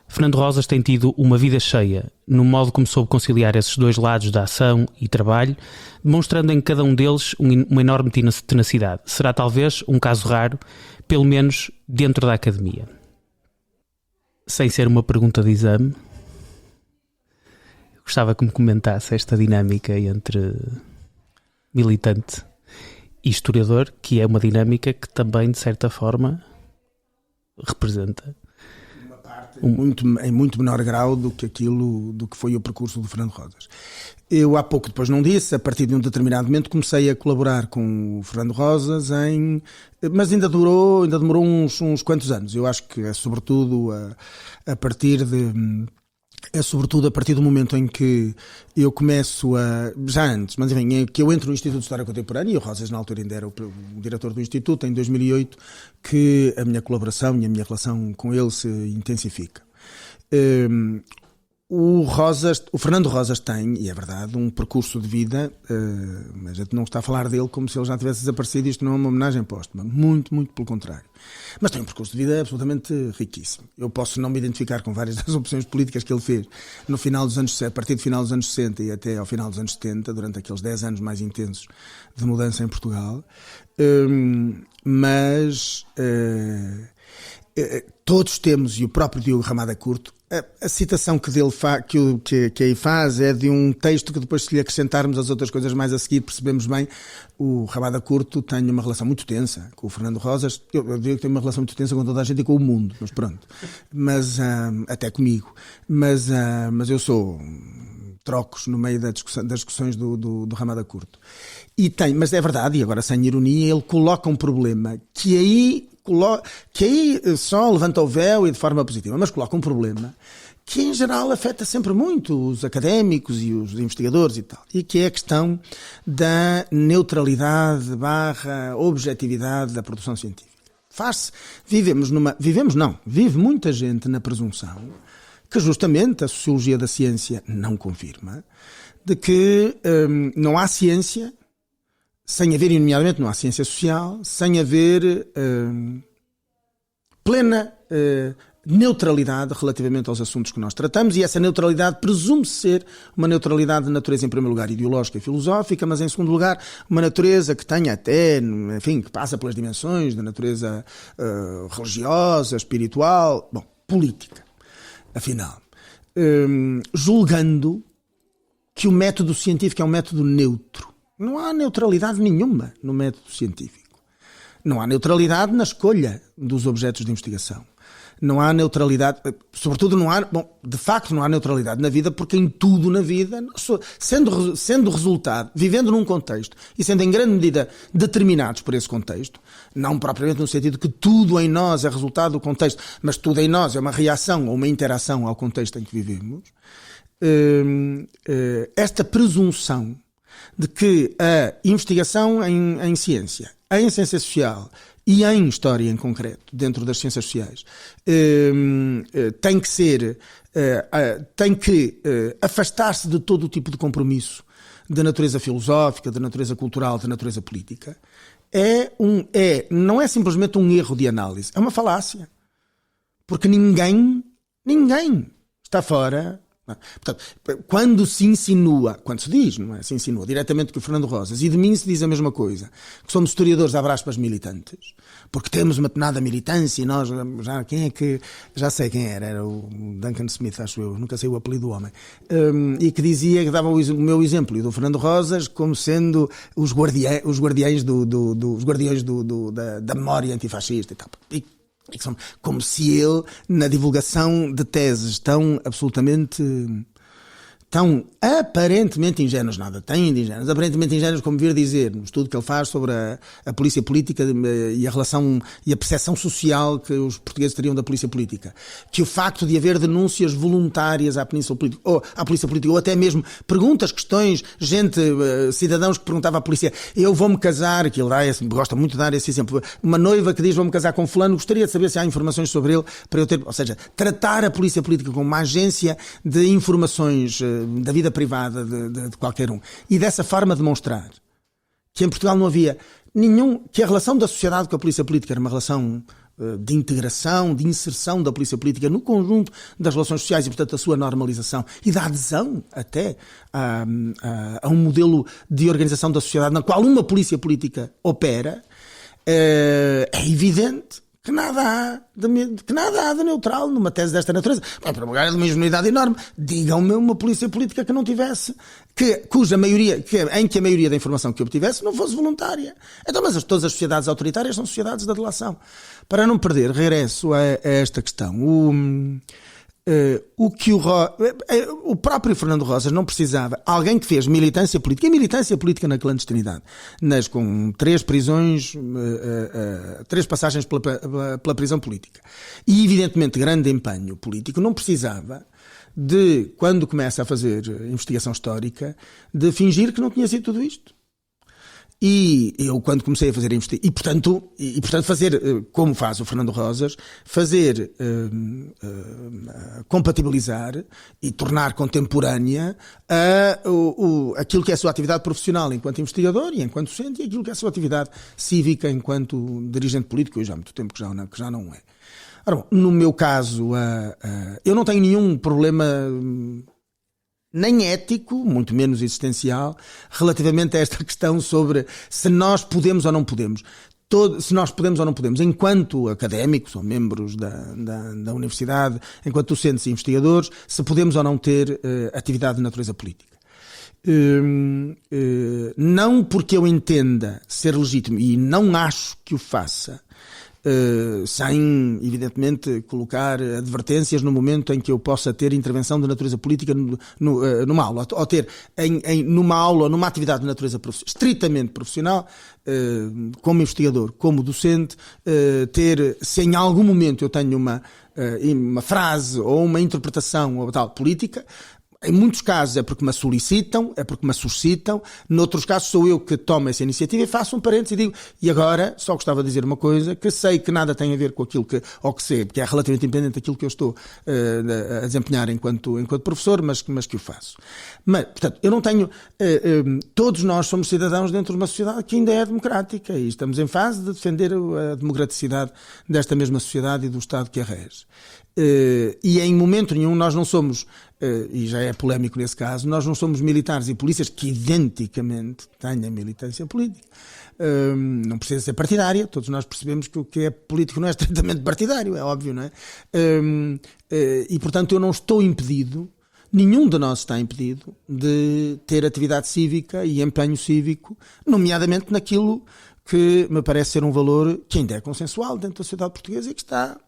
Fernando Rosas tem tido uma vida cheia, no modo como soube conciliar esses dois lados da ação e trabalho, demonstrando em cada um deles uma enorme tenacidade. Será talvez um caso raro, pelo menos dentro da academia. Sem ser uma pergunta de exame, gostava que me comentasse esta dinâmica entre militante e historiador, que é uma dinâmica que também, de certa forma, representa uma parte em muito menor grau do que foi o percurso do Fernando Rosas. Eu há pouco depois não disse, a partir de um determinado momento comecei a colaborar com o Fernando Rosas mas ainda demorou uns quantos anos. Eu acho que é sobretudo a partir do momento em que eu começo já antes, mas enfim, que eu entro no Instituto de História Contemporânea, e o Rosas na altura ainda era o diretor do Instituto, em 2008, que a minha colaboração e a minha relação com ele se intensifica. O Fernando Rosas tem, e é verdade, um percurso de vida, a gente não está a falar dele como se ele já tivesse desaparecido, isto não é uma homenagem póstuma, muito, muito pelo contrário. Mas tem um percurso de vida absolutamente riquíssimo. Eu posso não me identificar com várias das opções políticas que ele fez a partir do final dos anos 60 e até ao final dos anos 70, durante aqueles 10 anos mais intensos de mudança em Portugal, mas todos temos, e o próprio Diogo Ramada Curto, a citação que aí faz é de um texto que depois, se lhe acrescentarmos as outras coisas mais a seguir, percebemos bem. O Ramada Curto tem uma relação muito tensa com o Fernando Rosas. Eu digo que tem uma relação muito tensa com toda a gente e com o mundo, mas pronto. Até comigo. Mas eu sou trocos no meio das discussões do Ramada Curto. Mas é verdade, e agora sem ironia, ele coloca um problema que aí só levanta o véu e de forma positiva, mas coloca um problema que em geral afeta sempre muito os académicos e os investigadores e tal, e que é a questão da neutralidade / objetividade da produção científica. Vive muita gente na presunção, que justamente a sociologia da ciência não confirma, de que não há ciência sem haver, nomeadamente, não há ciência social, sem haver plena neutralidade relativamente aos assuntos que nós tratamos, e essa neutralidade presume ser uma neutralidade de natureza, em primeiro lugar, ideológica e filosófica, mas em segundo lugar, uma natureza que tenha até, enfim, que passa pelas dimensões da natureza religiosa, espiritual, política. Afinal, julgando que o método científico é um método neutro. Não há neutralidade nenhuma no método científico. Não há neutralidade na escolha dos objetos de investigação. Não há neutralidade, sobretudo de facto não há neutralidade na vida, porque em tudo na vida, sendo resultado, vivendo num contexto e sendo em grande medida determinados por esse contexto, não propriamente no sentido que tudo em nós é resultado do contexto, mas tudo em nós é uma reação ou uma interação ao contexto em que vivemos, esta presunção de que a investigação em ciência, em ciência social e em história em concreto, dentro das ciências sociais, tem que afastar-se de todo o tipo de compromisso de natureza filosófica, de natureza cultural, de natureza política, não é simplesmente um erro de análise, é uma falácia. Porque ninguém está fora. Portanto, quando se diz, não é? Se insinua diretamente que o Fernando Rosas, e de mim se diz a mesma coisa, que somos historiadores, abre aspas, militantes, porque temos uma penada militância, e nós, já sei quem era o Duncan Smith, acho eu, nunca sei o apelido do homem, e que dizia, que dava o meu exemplo, e do Fernando Rosas, como sendo os guardiões da memória antifascista e tal. Como se ele, na divulgação de teses tão aparentemente ingênuos, nada tem de ingênuos, aparentemente ingênuos, como vir dizer, no estudo que ele faz sobre a polícia política e a relação e a percepção social que os portugueses teriam da polícia política, que o facto de haver denúncias voluntárias à polícia política, ou até mesmo perguntas, questões, cidadãos que perguntavam à polícia, eu vou-me casar, que ele gosta muito de dar esse exemplo, uma noiva que diz, vou-me casar com fulano, gostaria de saber se há informações sobre ele, para eu ter, ou seja, tratar a polícia política como uma agência de informações da vida privada de qualquer um. E dessa forma demonstrar que em Portugal não havia que a relação da sociedade com a polícia política era uma relação de integração, de inserção da polícia política no conjunto das relações sociais e, portanto, a sua normalização e da adesão até a um modelo de organização da sociedade na qual uma polícia política opera, é evidente que nada há de neutral numa tese desta natureza. Bem, para lugar é de uma ingenuidade enorme. Digam-me uma polícia política que não tivesse, cuja maioria, em que a maioria da informação que obtivesse não fosse voluntária. Então, mas todas as sociedades autoritárias são sociedades da delação. Para não perder, regresso a esta questão. O próprio Fernando Rosas não precisava, alguém que fez militância política, e militância política na clandestinidade, com 3 prisões, 3 passagens pela prisão política, e evidentemente grande empenho político, não precisava de, quando começa a fazer investigação histórica, de fingir que não tinha sido tudo isto. E eu, quando comecei a fazer investigação, e portanto fazer, como faz o Fernando Rosas, fazer, compatibilizar e tornar contemporânea aquilo que é a sua atividade profissional enquanto investigador e enquanto docente, e aquilo que é a sua atividade cívica enquanto dirigente político, hoje há muito tempo que já não é. Ora bom, no meu caso, eu não tenho nenhum problema nem ético, muito menos existencial, relativamente a esta questão sobre se nós podemos ou não podemos. Se nós podemos ou não podemos, enquanto académicos ou membros da universidade, enquanto docentes e investigadores, se podemos ou não ter atividade de natureza política. Não porque eu entenda ser legítimo, e não acho que o faça, sem, evidentemente, colocar advertências no momento em que eu possa ter intervenção de natureza política numa aula, ou ter numa aula ou numa atividade de natureza estritamente profissional, como investigador, como docente, se em algum momento eu tenho uma frase ou uma interpretação ou tal política. Em muitos casos é porque me solicitam, é porque me suscitam. Noutros casos sou eu que tomo essa iniciativa e faço um parênteses e digo, e agora só gostava de dizer uma coisa, que sei que nada tem a ver com aquilo que sei, porque é relativamente independente daquilo que eu estou a desempenhar enquanto professor, mas que o faço. Mas, portanto, eu não tenho... todos nós somos cidadãos dentro de uma sociedade que ainda é democrática e estamos em fase de defender a democraticidade desta mesma sociedade e do Estado que a rege. E em momento nenhum nós não somos, e já é polémico nesse caso, nós não somos militares e polícias que identicamente tenham militância política. Não precisa ser partidária, todos nós percebemos que o que é político não é estritamente partidário, é óbvio, não é? E portanto eu não estou impedido, nenhum de nós está impedido de ter atividade cívica e empenho cívico, nomeadamente naquilo que me parece ser um valor que ainda é consensual dentro da sociedade portuguesa e que está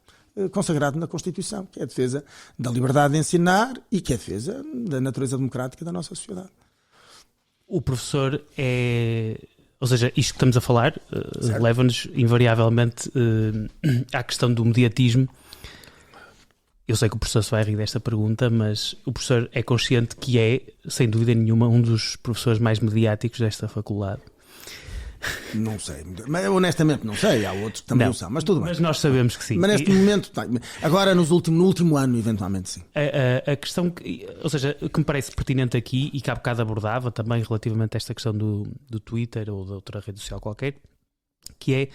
consagrado na Constituição, que é a defesa da liberdade de ensinar e que é a defesa da natureza democrática da nossa sociedade. O professor ou seja, isto que estamos a falar leva-nos invariavelmente à questão do mediatismo. Eu sei que o professor se vai rir desta pergunta, mas o professor é consciente que é, sem dúvida nenhuma, um dos professores mais mediáticos desta faculdade. Não sei, mas honestamente não sei, há outros que também não são, mas tudo bem. Mas nós sabemos que sim. Mas neste momento, agora no último ano, eventualmente sim. A questão, ou seja, que me parece pertinente aqui e que há bocado abordava também relativamente a esta questão do Twitter ou de outra rede social qualquer, que é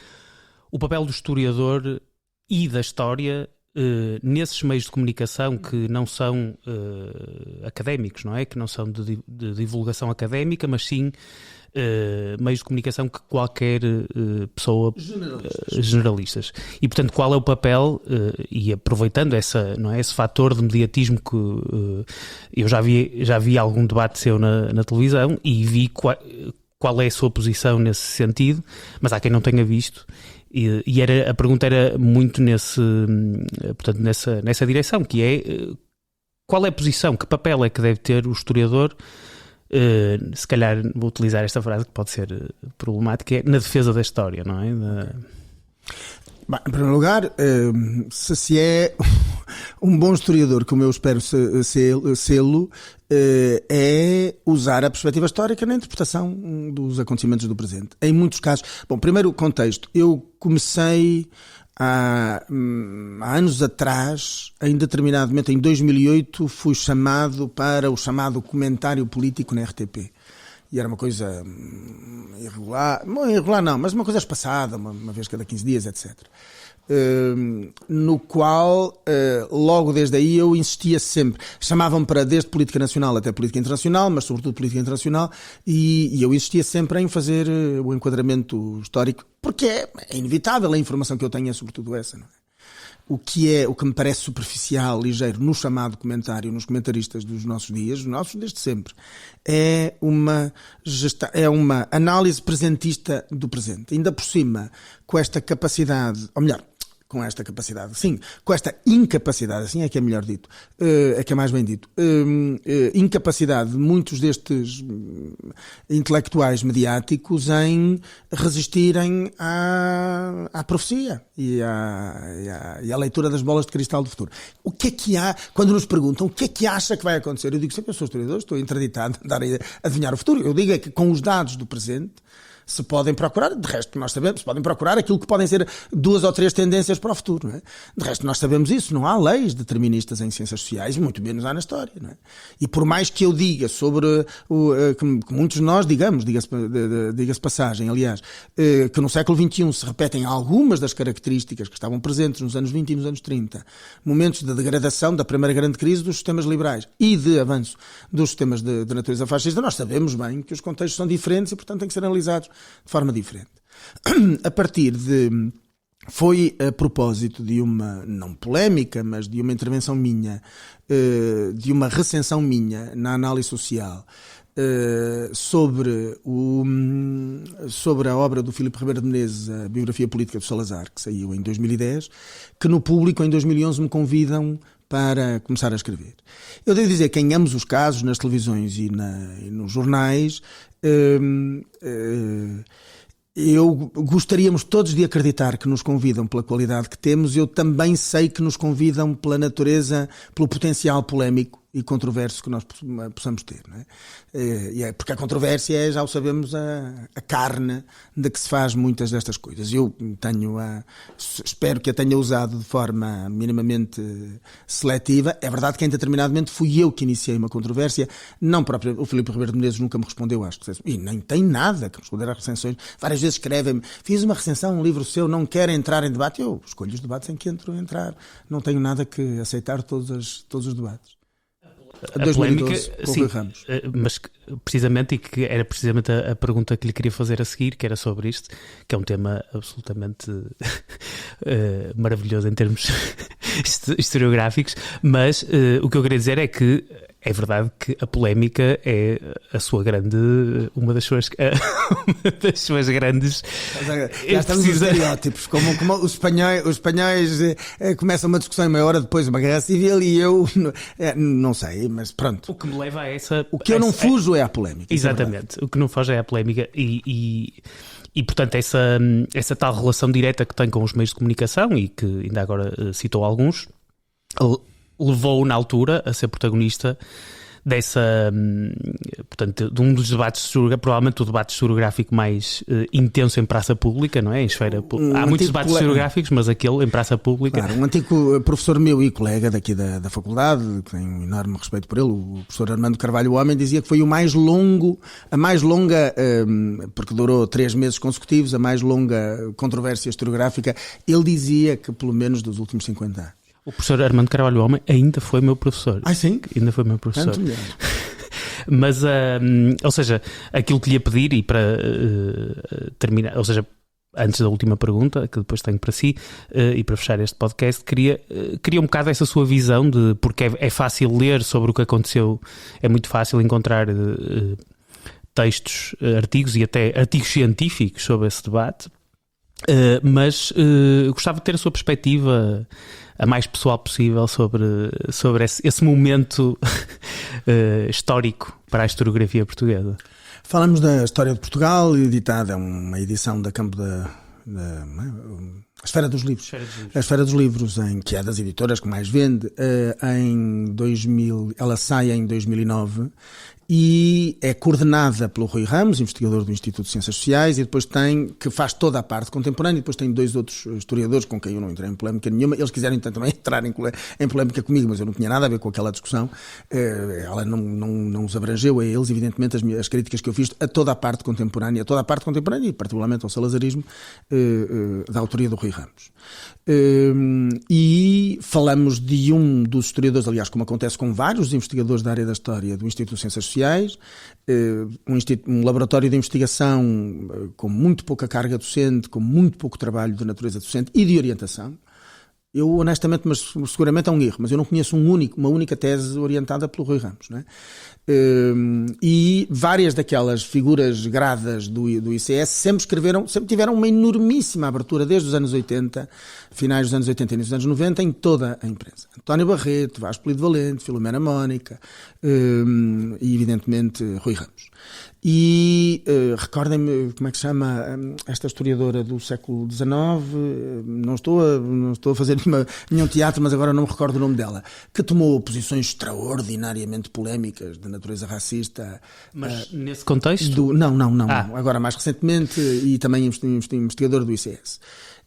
o papel do historiador e da história nesses meios de comunicação que não são académicos, não é? Que não são de divulgação académica, mas sim meios de comunicação que qualquer pessoa... Generalistas. E, portanto, qual é o papel, e aproveitando esse fator de mediatismo que eu já vi algum debate seu na televisão e vi qual é a sua posição nesse sentido, mas há quem não tenha visto. E a pergunta era muito portanto, nessa direção, que é qual é a posição, que papel é que deve ter o historiador, se calhar vou utilizar esta frase que pode ser problemática, é na defesa da história, não é? Bem, em primeiro lugar, se é um bom historiador, como eu espero sê-lo, é usar a perspectiva histórica na interpretação dos acontecimentos do presente. Em muitos casos... Bom, primeiro contexto. Eu comecei há anos atrás, em determinado momento, em 2008, fui chamado para o chamado comentário político na RTP. E era uma coisa irregular, não irregular não, mas uma coisa espaçada, uma vez cada 15 dias, etc. no qual, logo desde aí, eu insistia sempre. Chamavam-me para desde política nacional até política internacional, mas sobretudo política internacional, e eu insistia sempre em fazer o enquadramento histórico, porque é inevitável, a informação que eu tenho é sobretudo essa, não é? O que me parece superficial, ligeiro, no chamado comentário, nos comentaristas dos nossos dias, os nossos desde sempre, é uma análise presentista do presente. Ainda por cima, com esta capacidade, ou melhor, com esta capacidade, sim, com esta incapacidade, assim é que é melhor dito, é que é mais bem dito, incapacidade de muitos destes intelectuais mediáticos em resistirem à profecia e à leitura das bolas de cristal do futuro. O que é que há, quando nos perguntam o que é que acha que vai acontecer, eu digo sempre, eu sou historiador, estou interditado de andar a adivinhar o futuro. Eu digo é que com os dados do presente se podem procurar, de resto nós sabemos, se podem procurar aquilo que podem ser 2 ou 3 tendências para o futuro, não é? De resto nós sabemos isso, não há leis deterministas em ciências sociais, muito menos há na história, não é? E por mais que eu diga sobre que muitos de nós digamos, diga-se passagem, aliás, que no século XXI se repetem algumas das características que estavam presentes nos anos 20 e nos anos 30, momentos de degradação da primeira grande crise dos sistemas liberais e de avanço dos sistemas de natureza fascista, nós sabemos bem que os contextos são diferentes e portanto têm que ser analisados de forma diferente. Foi a propósito de uma, não polémica, mas de uma intervenção minha, de uma recensão minha na análise social, sobre a obra do Filipe Ribeiro de Menezes, a biografia política do Salazar, que saiu em 2010, que no Público em 2011 me convidam para começar a escrever. Eu devo dizer que em ambos os casos, nas televisões e nos jornais, gostaríamos todos de acreditar que nos convidam pela qualidade que temos. Eu também sei que nos convidam pela natureza, pelo potencial polémico e controverso que nós possamos ter, não é? Porque a controvérsia é, já o sabemos, a carne de que se faz muitas destas coisas. Eu espero que a tenha usado de forma minimamente seletiva. É verdade que em determinado momento fui eu que iniciei uma controvérsia, não próprio. O Filipe Ribeiro de Menezes nunca me respondeu às recensões, e nem tem nada que responder às recensões. Várias vezes escrevem-me, fiz uma recensão, um livro seu, não quer entrar em debate. Eu escolho os debates em que entro a entrar. Não tenho nada que aceitar todos os debates. A polémica, sim, mas precisamente, e que era precisamente a pergunta que lhe queria fazer a seguir, que era sobre isto, que é um tema absolutamente maravilhoso em termos historiográficos, mas o que eu queria dizer é que é verdade que a polémica é uma das suas grandes. Já estamos nos estereótipos, como os espanhóis começam uma discussão e meia hora depois uma guerra civil e eu não sei, mas pronto. O que me leva a essa. O que eu não fujo é a polémica. Exatamente, o que não foge é a polémica e portanto essa tal relação direta que tem com os meios de comunicação e que ainda agora citou alguns, levou-o na altura a ser protagonista portanto, de um dos debates, provavelmente o debate historiográfico mais intenso em praça pública, não é? Em esfera há muitos debates historiográficos, mas aquele em praça pública. Claro, um antigo professor meu e colega daqui da faculdade, que tenho um enorme respeito por ele, o professor Armando Carvalho Homem, dizia que foi a mais longa, porque durou 3 meses consecutivos, a mais longa controvérsia historiográfica. Ele dizia que pelo menos dos últimos 50 anos. O professor Armando Carvalho Homem ainda foi meu professor. Ah, sim? Ainda foi meu professor. Mas, ou seja, aquilo que lhe ia pedir e para terminar, ou seja, antes da última pergunta, que depois tenho para si, e para fechar este podcast, queria um bocado essa sua visão de, porque é fácil ler sobre o que aconteceu, é muito fácil encontrar textos, artigos e até artigos científicos sobre esse debate, mas gostava de ter a sua perspectiva a mais pessoal possível sobre esse momento histórico para a historiografia portuguesa. Falamos da História de Portugal, editada, uma edição da Campo da Esfera dos Livros. A Esfera dos Livros, que é das editoras que mais vende, em 2000, ela sai em 2009 e é coordenada pelo Rui Ramos, investigador do Instituto de Ciências Sociais, e depois que faz toda a parte contemporânea, e depois tem 2 outros historiadores com quem eu não entrei em polémica nenhuma. Eles quiseram então também entrar em polémica comigo, mas eu não tinha nada a ver com aquela discussão. Ela não os abrangeu a eles, evidentemente, as críticas que eu fiz a toda a parte contemporânea, e particularmente ao salazarismo, da autoria do Rui Ramos. E falamos de um dos historiadores, aliás, como acontece com vários investigadores da área da história do Instituto de Ciências Sociais, um laboratório de investigação com muito pouca carga docente, com muito pouco trabalho de natureza docente e de orientação. Eu, honestamente, mas seguramente é um erro, mas eu não conheço uma única tese orientada pelo Rui Ramos, não é? E várias daquelas figuras gradas do ICS sempre tiveram uma enormíssima abertura desde os anos 80, finais dos anos 80 e início dos anos 90, em toda a imprensa. António Barreto, Vasco Polido Valente, Filomena Mónica e, evidentemente, Rui Ramos. E recordem-me como é que se chama esta historiadora do século XIX, não estou a fazer nenhum teatro, mas agora não me recordo o nome dela, que tomou posições extraordinariamente polémicas de natureza racista. Mas nesse contexto? Não. Agora mais recentemente, e também investigadora do ICS.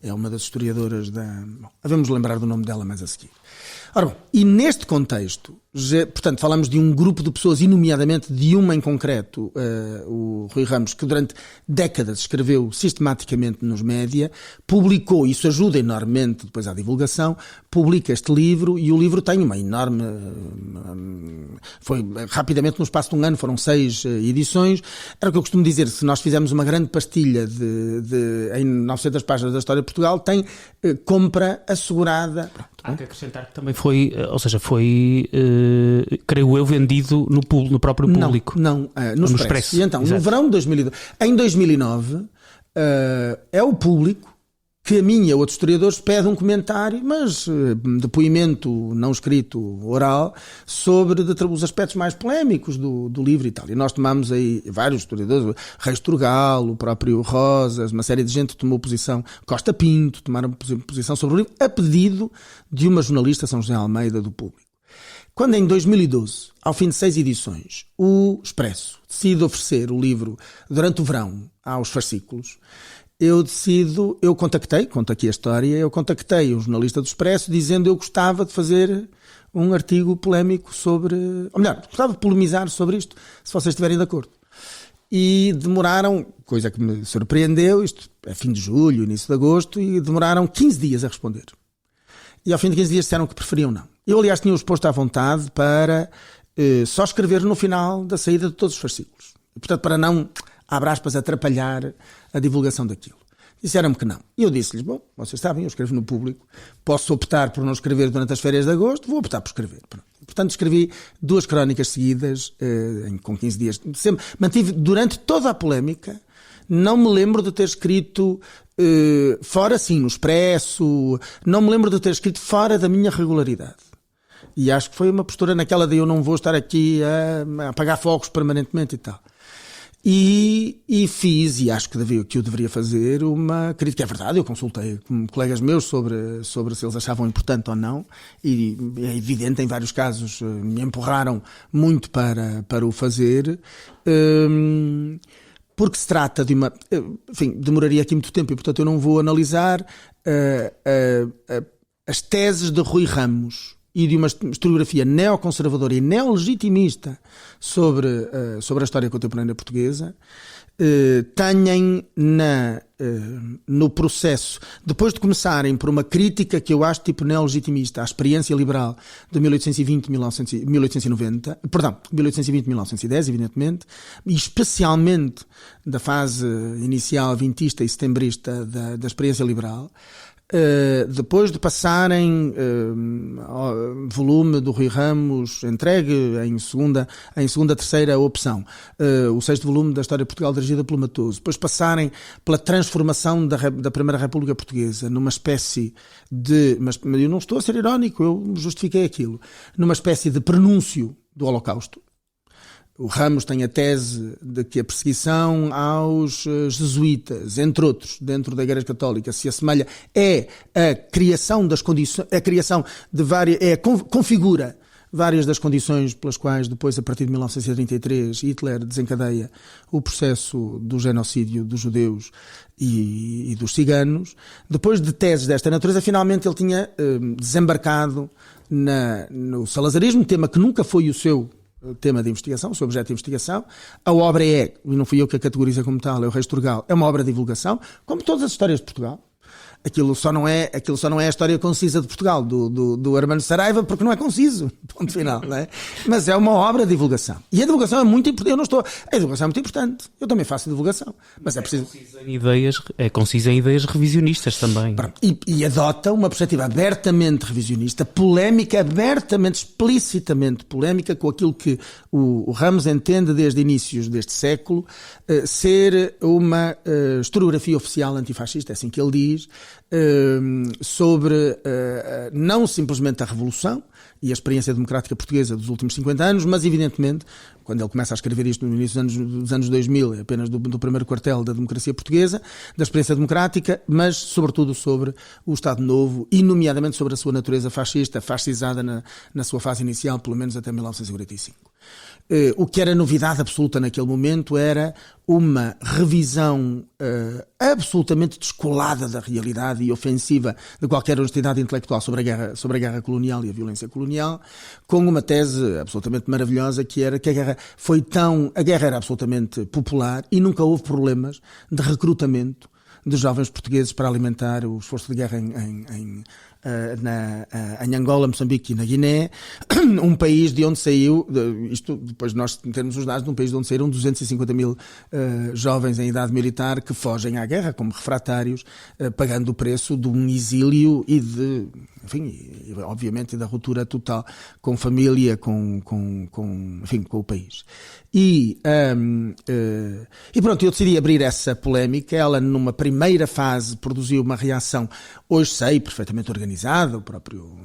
É uma das historiadoras da... Bom, havemos lembrar do nome dela mais a seguir. Ora bom, e neste contexto, portanto, falamos de um grupo de pessoas, e nomeadamente de uma em concreto, o Rui Ramos, que durante décadas escreveu sistematicamente nos média, publicou, isso ajuda enormemente depois à divulgação, publica este livro, e o livro tem uma enorme... Foi rapidamente, no espaço de um ano, foram 6 edições. Era o que eu costumo dizer, se nós fizermos uma grande pastilha em 900 páginas da história de Portugal, tem compra assegurada. Há que acrescentar que também foi, creio eu, vendido no próprio público. No Expresso. E então, exato, no verão de 2002, em 2009, é o público que a mim e a outros historiadores pede um comentário, mas depoimento não escrito, oral, sobre os aspectos mais polémicos do livro e tal. E nós tomámos aí vários historiadores, Reis Turgal, o próprio Rosas, uma série de gente tomou posição, Costa Pinto, tomaram posição sobre o livro, a pedido de uma jornalista, São José Almeida, do Público. Quando em 2012, ao fim de 6 edições, o Expresso decide oferecer o livro durante o verão aos fascículos, eu contactei, conto aqui a história, eu contactei um jornalista do Expresso dizendo que eu gostava de fazer um artigo polémico sobre, ou melhor, gostava de polemizar sobre isto, se vocês estiverem de acordo. E demoraram, coisa que me surpreendeu, isto é fim de julho, início de agosto, e demoraram 15 dias a responder. E ao fim de 15 dias disseram que preferiam não. Eu, aliás, tinha-os posto à vontade para só escrever no final da saída de todos os fascículos. E, portanto, para não, abre aspas, atrapalhar a divulgação daquilo. Disseram-me que não. E eu disse-lhes, bom, vocês sabem, eu escrevo no Público, posso optar por não escrever durante as férias de agosto, vou optar por escrever. Pronto. Portanto, escrevi 2 crónicas seguidas, com 15 dias. Sempre, mantive durante toda a polémica, não me lembro de ter escrito fora, sim, no Expresso, não me lembro de ter escrito fora da minha regularidade. E acho que foi uma postura naquela de eu não vou estar aqui a apagar fogos permanentemente e tal. E fiz, e acho que eu deveria fazer, uma crítica. É verdade, eu consultei com colegas meus sobre se eles achavam importante ou não, e é evidente, em vários casos me empurraram muito para o fazer, porque se trata de uma... Enfim, demoraria aqui muito tempo e, portanto, eu não vou analisar as teses de Rui Ramos e de uma historiografia neoconservadora e neolegitimista sobre a história contemporânea portuguesa, tenham no processo, depois de começarem por uma crítica que eu acho tipo neolegitimista à experiência liberal de 1820-1910, evidentemente, e especialmente da fase inicial vintista e setembrista da experiência liberal, depois de passarem ao volume do Rui Ramos entregue em segunda, terceira opção, o 6º volume da História de Portugal dirigida pelo Matoso, depois passarem pela transformação da Primeira República Portuguesa numa espécie de, mas eu não estou a ser irónico, eu justifiquei aquilo, numa espécie de prenúncio do Holocausto. O Ramos tem a tese de que a perseguição aos jesuítas, entre outros, dentro da Igreja Católica, se assemelha, é a criação das condições, a criação de várias, configura várias das condições pelas quais depois, a partir de 1933, Hitler desencadeia o processo do genocídio dos judeus e dos ciganos. Depois de teses desta natureza, finalmente ele tinha desembarcado no salazarismo, tema que nunca foi o seu tema de investigação, o seu objeto de investigação. A obra e não fui eu que a categoriza como tal, é o Reis Turgal, é uma obra de divulgação, como todas as histórias de Portugal. Aquilo só não é a história concisa de Portugal, do Armando Saraiva, porque não é conciso, ponto final, não é? Mas é uma obra de divulgação. E a divulgação é muito importante. A divulgação é muito importante. Eu também faço divulgação. Mas é preciso. É concisa em ideias revisionistas também. E adota uma perspectiva abertamente revisionista, polémica, abertamente, explicitamente polémica, com aquilo que o Ramos entende desde inícios deste século ser uma historiografia oficial antifascista, é assim que ele diz, sobre não simplesmente a Revolução e a experiência democrática portuguesa dos últimos 50 anos, mas evidentemente, quando ele começa a escrever isto no início dos anos 2000, apenas do primeiro quartel da democracia portuguesa, da experiência democrática, mas sobretudo sobre o Estado Novo e nomeadamente sobre a sua natureza fascista, fascizada na sua fase inicial, pelo menos até 1945. O que era novidade absoluta naquele momento era uma revisão absolutamente descolada da realidade e ofensiva de qualquer honestidade intelectual sobre a guerra colonial e a violência colonial, com uma tese absolutamente maravilhosa, que era que a guerra era absolutamente popular e nunca houve problemas de recrutamento de jovens portugueses para alimentar o esforço de guerra em Angola, Moçambique e na Guiné, um país de onde saiu, isto depois nós temos os dados, de um país de onde saíram 250 mil jovens em idade militar que fogem à guerra como refratários, pagando o preço de um exílio e obviamente da ruptura total com família, com o país. E pronto, eu decidi abrir essa polémica. Ela, numa primeira fase, produziu uma reação, hoje sei, perfeitamente organizada, o próprio...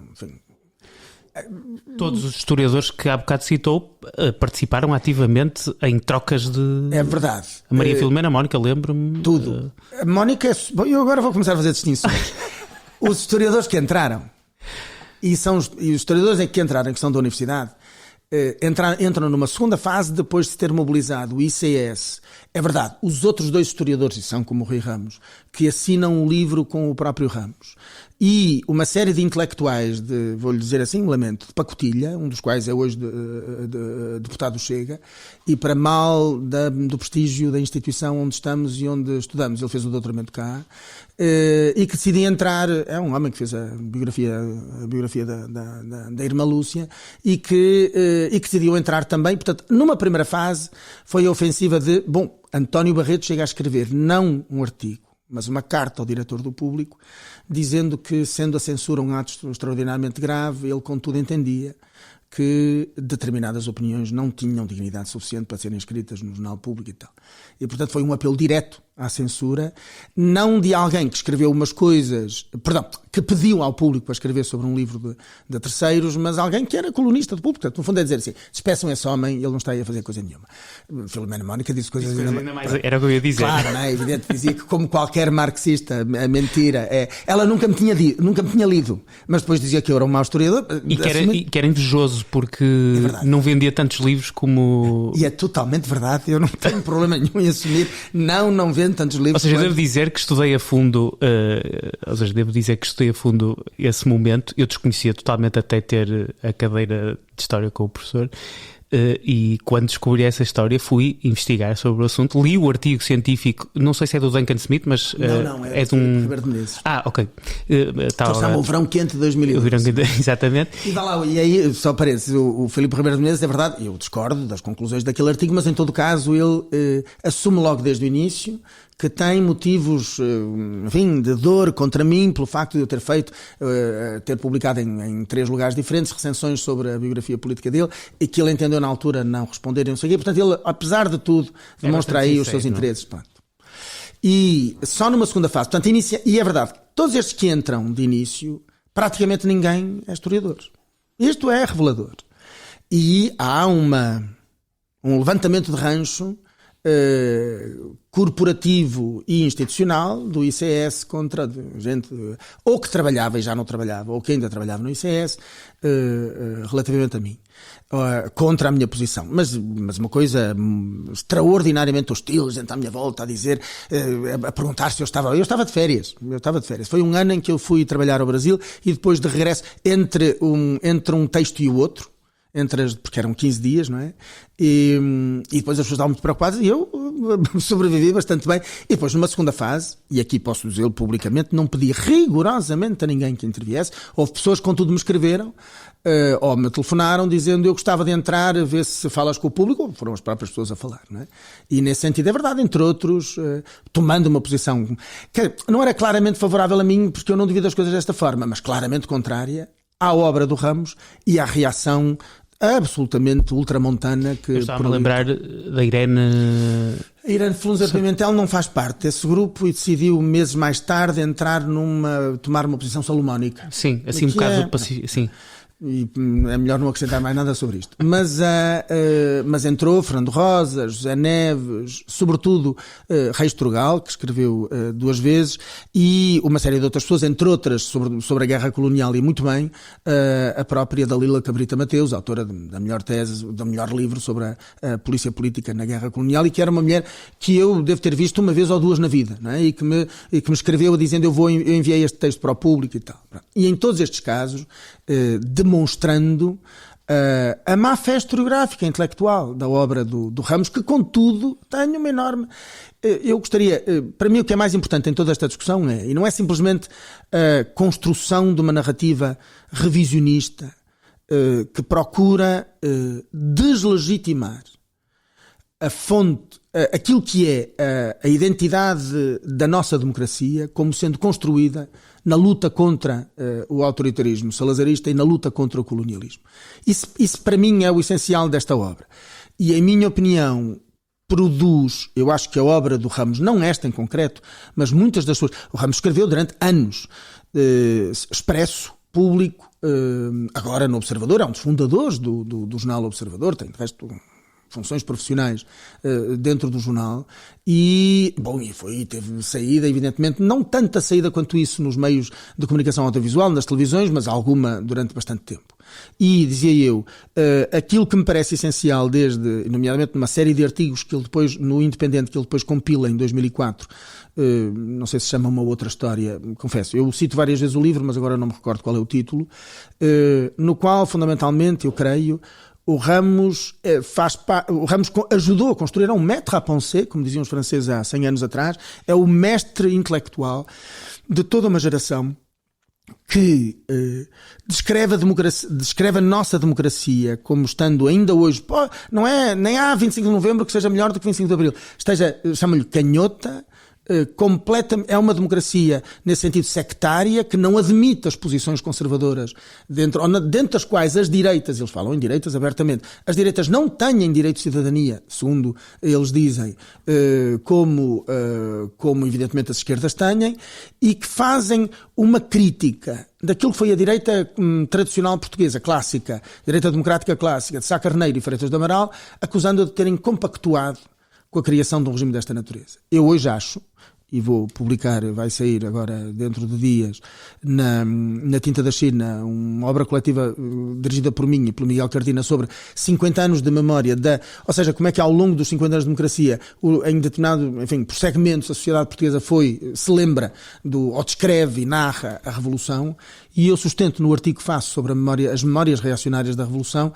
Todos os historiadores que há bocado citou participaram ativamente em trocas de... É verdade. A Maria Filomena, a Mónica, lembro-me... Tudo. A Mónica... Bom, eu agora vou começar a fazer distinções. Os historiadores que entraram, e os historiadores que entraram, que são da universidade, entram numa segunda fase depois de ter mobilizado o ICS. É verdade, os outros dois historiadores, e são como o Rui Ramos, que assinam um livro com o próprio Ramos, e uma série de intelectuais, vou-lhe dizer assim, lamento, de pacotilha, um dos quais é hoje deputado do Chega, e para mal do prestígio da instituição onde estamos e onde estudamos. Ele fez o doutoramento cá, e que decidi entrar, é um homem que fez a biografia da irmã Lúcia, e que decidiu entrar também. Portanto, numa primeira fase foi a ofensiva de, António Barreto chega a escrever não um artigo, mas uma carta ao diretor do Público, dizendo que, sendo a censura um ato extraordinariamente grave, ele contudo entendia que determinadas opiniões não tinham dignidade suficiente para serem escritas no Jornal Público e tal. E, portanto, foi um apelo direto à censura, não de alguém que escreveu umas coisas, que pediu ao Público para escrever sobre um livro de terceiros, mas alguém que era colunista do Público. Portanto, no fundo é dizer assim, despeçam esse homem, ele não está aí a fazer coisa nenhuma. Filomena Mónica disse coisas ainda mais... Era o que eu ia dizer. Claro, não é evidente, dizia que, como qualquer marxista, a mentira é... Ela nunca me tinha lido, mas depois dizia que eu era um mau historiador. E que era invejoso, porque não vendia tantos livros como... E é totalmente verdade, eu não tenho problema nenhum em assumir, não vendo tantos livros. Ou seja, devo dizer que estudei a fundo, esse momento. Eu desconhecia totalmente até ter a cadeira de História com o professor. E quando descobri essa história fui investigar sobre o assunto, li o artigo científico, não sei se é do Duncan Smith, mas é de um Ribeiro de Menezes. Ok. O Verão Quente de 2008. O Verão Quente, exatamente. E aí, só parece, o Filipe Ribeiro de Menezes, é verdade, eu discordo das conclusões daquele artigo, mas em todo caso ele assume logo desde o início que tem motivos, de dor contra mim pelo facto de eu ter publicado em 3 lugares diferentes recensões sobre a biografia política dele, e que ele entendeu na altura não responder e não sei o quê. Portanto, ele, apesar de tudo, demonstra aí os seus interesses. Pronto. E só numa segunda fase, portanto, e é verdade, todos estes que entram de início, praticamente ninguém é historiador. Isto é revelador. E há um levantamento de rancho corporativo e institucional do ICS contra gente ou que trabalhava e já não trabalhava, ou que ainda trabalhava no ICS, relativamente a mim, contra a minha posição. Mas uma coisa extraordinariamente hostil, gente à minha volta a dizer, a perguntar se eu estava de férias. Foi um ano em que eu fui trabalhar ao Brasil e depois de regresso entre um texto e o outro, porque eram 15 dias, não é? E depois as pessoas estavam muito preocupadas e eu sobrevivi bastante bem. E depois, numa segunda fase, e aqui posso dizê-lo publicamente, não pedi rigorosamente a ninguém que interviesse. Houve pessoas que, contudo, me escreveram ou me telefonaram dizendo eu gostava de entrar, a ver se falas com o público, ou foram as próprias pessoas a falar, não é? E nesse sentido é verdade, entre outros, tomando uma posição que não era claramente favorável a mim, porque eu não divido as coisas desta forma, mas claramente contrária à obra do Ramos e à reação absolutamente ultramontana que... Eu estava a lembrar da Irene... A Irene Flunzer Pimentel não faz parte desse grupo e decidiu meses mais tarde tomar uma posição salomónica. Sim, assim um bocado... Sim. E é melhor não acrescentar mais nada sobre isto. Mas entrou Fernando Rosa, José Neves, sobretudo Reis Trugal, que escreveu 2 vezes, e uma série de outras pessoas, entre outras sobre a guerra colonial, e muito bem, a própria Dalila Cabrita Mateus, autora da melhor tese, do melhor livro sobre a polícia política na guerra colonial, e que era uma mulher que eu devo ter visto uma vez ou duas na vida, não é? E que me escreveu dizendo eu enviei este texto para o público e tal. E em todos estes casos, demonstrando a má fé historiográfica e intelectual da obra do Ramos, que contudo tem uma enorme... Eu gostaria, para mim o que é mais importante em toda esta discussão e não é simplesmente a construção de uma narrativa revisionista que procura deslegitimar a fonte, aquilo que é a identidade da nossa democracia como sendo construída na luta contra o autoritarismo salazarista e na luta contra o colonialismo. Isso para mim é o essencial desta obra. E em minha opinião produz, eu acho que a obra do Ramos, não esta em concreto, mas muitas das suas... O Ramos escreveu durante anos, expresso, público, agora no Observador, é um dos fundadores do jornal Observador, tem de resto funções profissionais dentro do jornal e teve saída, evidentemente, não tanta saída quanto isso nos meios de comunicação audiovisual, nas televisões, mas alguma durante bastante tempo. E, dizia eu, aquilo que me parece essencial nomeadamente numa série de artigos que ele depois, no Independente, que ele depois compila em 2004, não sei se chama Uma Outra História, confesso, eu cito várias vezes o livro, mas agora não me recordo qual é o título, no qual, fundamentalmente, eu creio, o Ramos ajudou a construir um maître à penser, como diziam os franceses há 100 anos atrás, é o mestre intelectual de toda uma geração que descreve a nossa democracia como estando ainda hoje, nem há 25 de novembro que seja melhor do que 25 de abril, chama-lhe canhota, é uma democracia nesse sentido sectária que não admite as posições conservadoras dentro das quais as direitas, eles falam em direitas abertamente, as direitas não têm direito de cidadania, segundo eles dizem, como evidentemente as esquerdas têm, e que fazem uma crítica daquilo que foi a direita tradicional portuguesa, clássica, direita democrática clássica, de Sá Carneiro e Freitas do Amaral, acusando-a de terem compactuado com a criação de um regime desta natureza. Eu hoje acho, e vou publicar, vai sair agora dentro de dias, na Tinta da China, uma obra coletiva dirigida por mim e pelo Miguel Cardina sobre 50 anos de memória, ou seja, como é que ao longo dos 50 anos de democracia, em determinado, por segmentos, a sociedade portuguesa se lembra ou descreve e narra a Revolução, e eu sustento no artigo que faço sobre as memórias reacionárias da Revolução,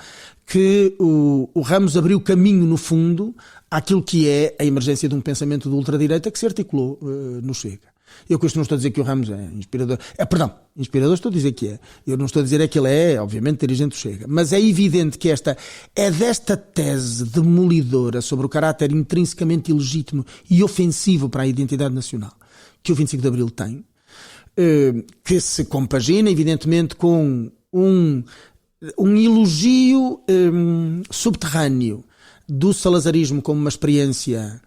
que o Ramos abriu caminho, no fundo, àquilo que é a emergência de um pensamento de ultradireita que se articulou no Chega. Eu com isto não estou a dizer que o Ramos é inspirador. Inspirador estou a dizer que é. Eu não estou a dizer que ele é, obviamente, dirigente do Chega. Mas é evidente que é desta tese demolidora sobre o caráter intrinsecamente ilegítimo e ofensivo para a identidade nacional que o 25 de Abril tem, que se compagina, evidentemente, com um elogio subterrâneo do salazarismo como uma experiência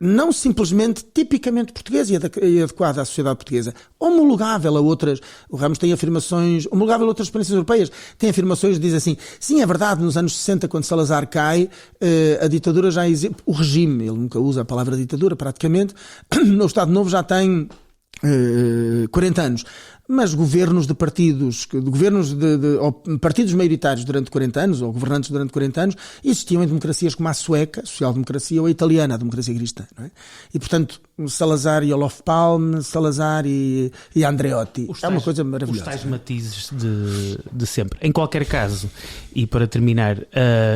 não simplesmente tipicamente portuguesa e adequada à sociedade portuguesa, homologável a outras. O Ramos tem afirmações, homologável a outras experiências europeias, tem afirmações, diz assim, sim, é verdade, nos anos 60, quando Salazar cai, a ditadura já existe, o regime, ele nunca usa a palavra ditadura praticamente, no Estado Novo já tem 40 anos, mas governos de partidos, ou partidos maioritários durante 40 anos, ou governantes durante 40 anos, existiam em democracias como a sueca, a social-democracia, ou a italiana, a democracia cristã. Não é? E, portanto, Salazar e Olof Palme, Salazar e Andreotti. É uma coisa maravilhosa. Os tais matizes de sempre. Em qualquer caso, e para terminar,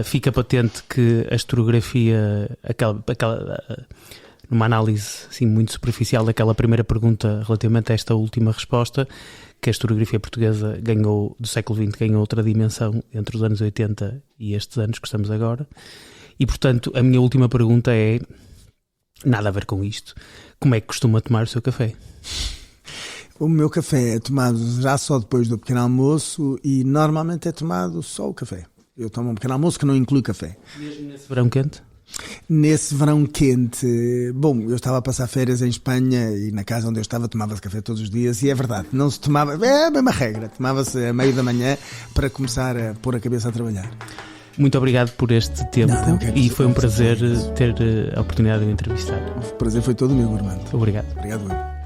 fica patente que a historiografia, numa análise assim, muito superficial daquela primeira pergunta relativamente a esta última resposta, que a historiografia portuguesa do século XX ganhou outra dimensão entre os anos 80 e estes anos que estamos agora. E, portanto, a minha última pergunta é, nada a ver com isto, como é que costuma tomar o seu café? O meu café é tomado já só depois do pequeno almoço e normalmente é tomado só o café. Eu tomo um pequeno almoço que não inclui café. Mesmo nesse verão quente? Nesse verão quente, bom, eu estava a passar férias em Espanha e na casa onde eu estava tomava-se café todos os dias e é verdade, não se tomava, é a mesma regra, tomava-se a meio da manhã para começar a pôr a cabeça a trabalhar. Muito obrigado por este tempo e foi um prazer ter a oportunidade de me entrevistar. O prazer foi todo meu, Armando. Obrigado. Obrigado.